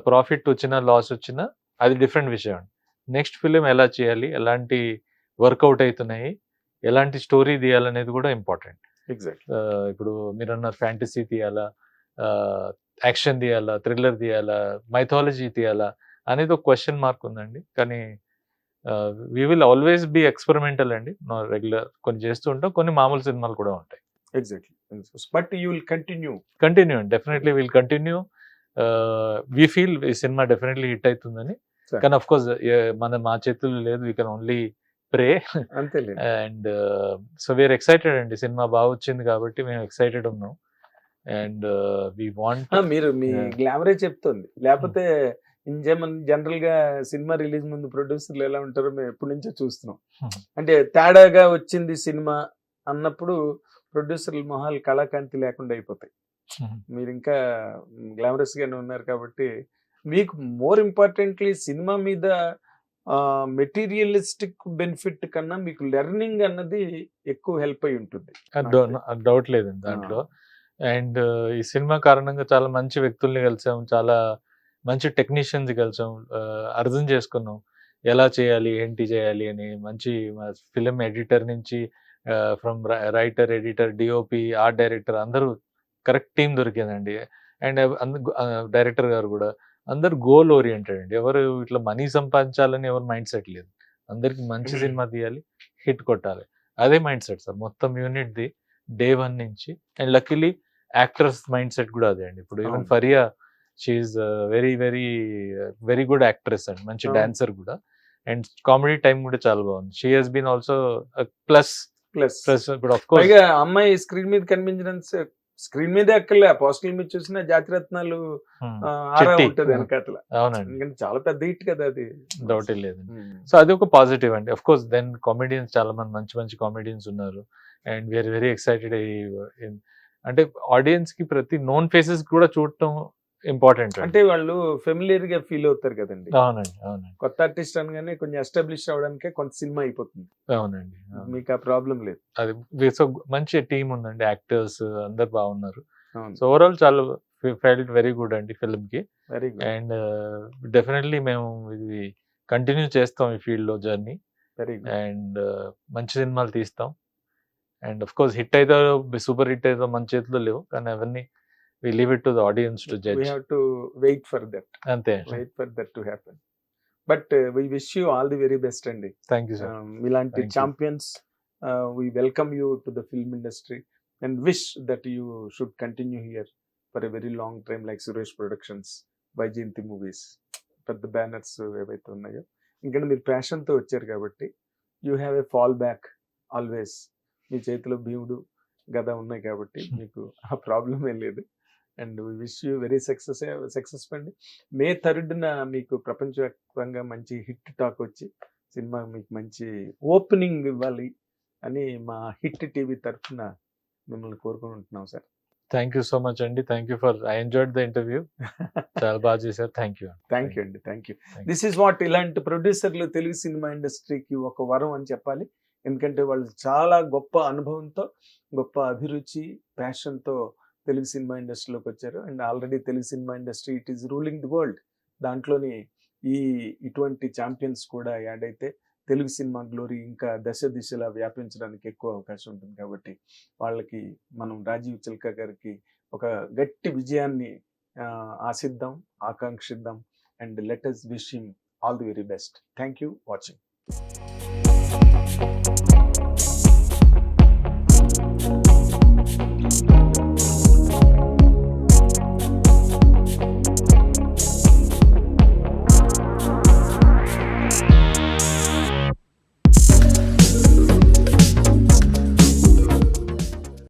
ప్రాఫిట్ వచ్చినా లాస్ వచ్చినా అది డిఫరెంట్ విషయం అండి. నెక్స్ట్ ఫిలిం ఎలా చేయాలి, ఎలాంటి వర్కౌట్ అవుతున్నాయి, ఎలాంటి స్టోరీ తీయాలనేది కూడా ఇంపార్టెంట్. ఎగ్జాక్ట్. ఇప్పుడు మీరు అన్నారు ఫ్యాంటసీ తీయాలా, యాక్షన్ తీయాలా, థ్రిల్లర్ తీయాలా, మైథాలజీ తీయాలా అనేది ఒక క్వశ్చన్ మార్క్ ఉందండి. కానీ we will always be experimental అండి. రెగ్యులర్ కొన్ని చేస్తూ ఉంటాం, కొన్ని మామూలు సినిమాలు కూడా ఉంటాయి. Exactly. But you will continue. Definitely will continue. We feel ఈ సినిమా డెఫినెట్లీ హిట్ అవుతుందని. Sure. కానీ అఫ్ కోర్స్ మా చేతుల్లో లేదు. We can only pray. అంతేలే. అండ్ సో వీఆర్ ఎక్సైటెడ్ అండి. సినిమా బాగా వచ్చింది కాబట్టి మేము ఎక్సైటెడ్ ఉన్నాం. అండ్ వి వాంట్ మీరు మీ Yeah. గ్లామరే చెప్తుంది. లేకపోతే జనరల్ గా సినిమా రిలీజ్ ముందు ప్రొడ్యూసర్లు ఎలా ఉంటారో మేము ఎప్పటి నుంచో చూస్తున్నాం. అంటే తేడాగా వచ్చింది సినిమా అన్నప్పుడు ప్రొడ్యూసర్ల మొహాలు కళాకాంతి లేకుండా అయిపోతాయి. మీరు ఇంకా గ్లామరస్ గానే ఉన్నారు కాబట్టి మీకు మోర్ ఇంపార్టెంట్లీ సినిమా మీద మెటీరియలిస్టిక్ బెనిఫిట్ కన్నా మీకు లెర్నింగ్ అన్నది ఎక్కువ హెల్ప్ అయి ఉంటుంది. డౌట్ లేదండి దాంట్లో. అండ్ ఈ సినిమా కారణంగా చాలా మంచి వ్యక్తుల్ని కలిసాం, చాలా మంచి టెక్నీషియన్స్ కలిసాం, అర్థం చేసుకున్నాం ఎలా చేయాలి ఏంటి చేయాలి అని. మంచి ఫిలిం ఎడిటర్ నుంచి from writer, editor, DOP, art director అందరూ కరెక్ట్ టీం దొరికిందండి. అండ్ డైరెక్టర్ గారు కూడా అందరు గోల్ ఓరియంటెడ్ అండి. ఎవరు ఇట్లా మనీ సంపాదించాలని ఎవరు మైండ్ సెట్ లేదు. అందరికి మంచి సినిమా తీయాలి, హిట్ కొట్టాలి, అదే మైండ్ సెట్ సార్ మొత్తం యూనిట్ది డే 1 నుంచి. And luckily actors mindset కూడా అదే అండి. ఇప్పుడు even Faria she's very very very good actress అండి, మంచి డాన్సర్ కూడా. అండ్ కామెడీ టైం కూడా చాలా బాగుంది. She has been also plus ఇప్పుడు ఆఫ్ కోర్స్ పైగా అమ్మాయి స్క్రీన్ మీద కనిపించిన స్క్రీన్ మీదే అక్కర్లే, పోస్టల్ మీద చూసిన జాతిరత్నాలు ఆరా చిట్టి. ఉంటది వెనకాతల. అవునండి, ఎందుకంటే చాలా పెద్ద హిట్ కదా అది. డౌట్ లేదండి. సో అది ఒక పాజిటివ్ అండి. ఆఫ్ కోర్స్ దెన్ కామెడియన్స్ చాలా మంది మంచి మంచి కామెడియన్స్ ఉన్నారు. And we're very excited. అంటే ఆడియన్స్ కి ప్రతి నోన్ ఫేసెస్ కూడా చూడటం ఇంపార్టెంట్. అంటే వాళ్ళు ఫెమిలియర్ గా ఫీల్ అవుతారు కదండి. అవునండి, అవునండి, కొత్త ఆర్టిస్ట్ అనగానే కొంచెం ఎస్టాబ్లిష్ అవడానికే కొంత సినిమా అయిపోతుంది. అవునండి. మీకు ఆ ప్రాబ్లం లేదు. అది సో మంచి టీం ఉందండి, యాక్టర్స్ అందరు బాగున్నారు. అవును. సో ఓవరాల్ చాలా ఫెల్ట్ వెరీ గుడ్ అండి ఫిల్మ్ కి. Very good. అండ్ డెఫినెట్లీ మేము ఇది కంటిన్యూ చేస్తాం ఈ ఫీల్డ్ లో జర్నీ. Very good. అండ్ మంచి సినిమాలు తీస్తాం. అండ్ ఆఫ్ కోర్స్ హిట్ అయితే సూపర్ హిట్ అయితే మన చేతిలో లేవు, కానీ అవన్నీ we leave it to the audience to judge. We have to wait for that. అంతే. Wait for that to happen. But we wish you all the very best అండి. Thank you, sir. Milanti Thank you. champions, we welcome you to the film industry and wish that you should continue here for a very long time like Suresh Productions, Vaijayanti Movies, పెద్ద banners ఏవైతే ఉన్నాయో. ఇంకా మీరు ప్యాషన్తో వచ్చారు కాబట్టి you have a fall back always. మీ చేతిలో భీముడు గద ఉన్నాయి కాబట్టి మీకు ఆ ప్రాబ్లం ఏం లేదు. And we wish you very success అండి. May 3న మీకు ప్రపంచవ్యాప్తంగా మంచి హిట్ టాక్ వచ్చి సినిమా మీకు మంచి ఓపెనింగ్ ఇవ్వాలి. అని మా హిట్ టీవీ తరఫున మిమ్మల్ని కోరుకుంటున్నాం sir. Thank you so much అండి. Thank you for I enjoyed the interview. చాలా బాగా చేశారు. Thank you. థ్యాంక్ యూ అండి. Thank you. Thank you. This is what ఇలాంటి ప్రొడ్యూసర్లు తెలుగు సినిమా ఇండస్ట్రీకి ఒక వరం అని చెప్పాలి. ఎందుకంటే వాళ్ళు చాలా గొప్ప అనుభవంతో, గొప్ప అభిరుచి, ప్యాషన్తో తెలుగు సినిమా ఇండస్ట్రీలోకి వచ్చారు. And already Telugu cinema industry it is ruling the world. దాంట్లోని ఇటువంటి ఛాంపియన్స్ కూడా యాడ్ అయితే తెలుగు సినిమా గ్లోరీ ఇంకా దశ దిశలా వ్యాపించడానికి ఎక్కువ అవకాశం ఉంటుంది. కాబట్టి వాళ్ళకి మనం రాజీవ్ చిల్కా గారికి ఒక గట్టి విజయాన్ని ఆశిద్దాం, ఆకాంక్షిద్దాం. And let us wish him all the very best. Thank you watching.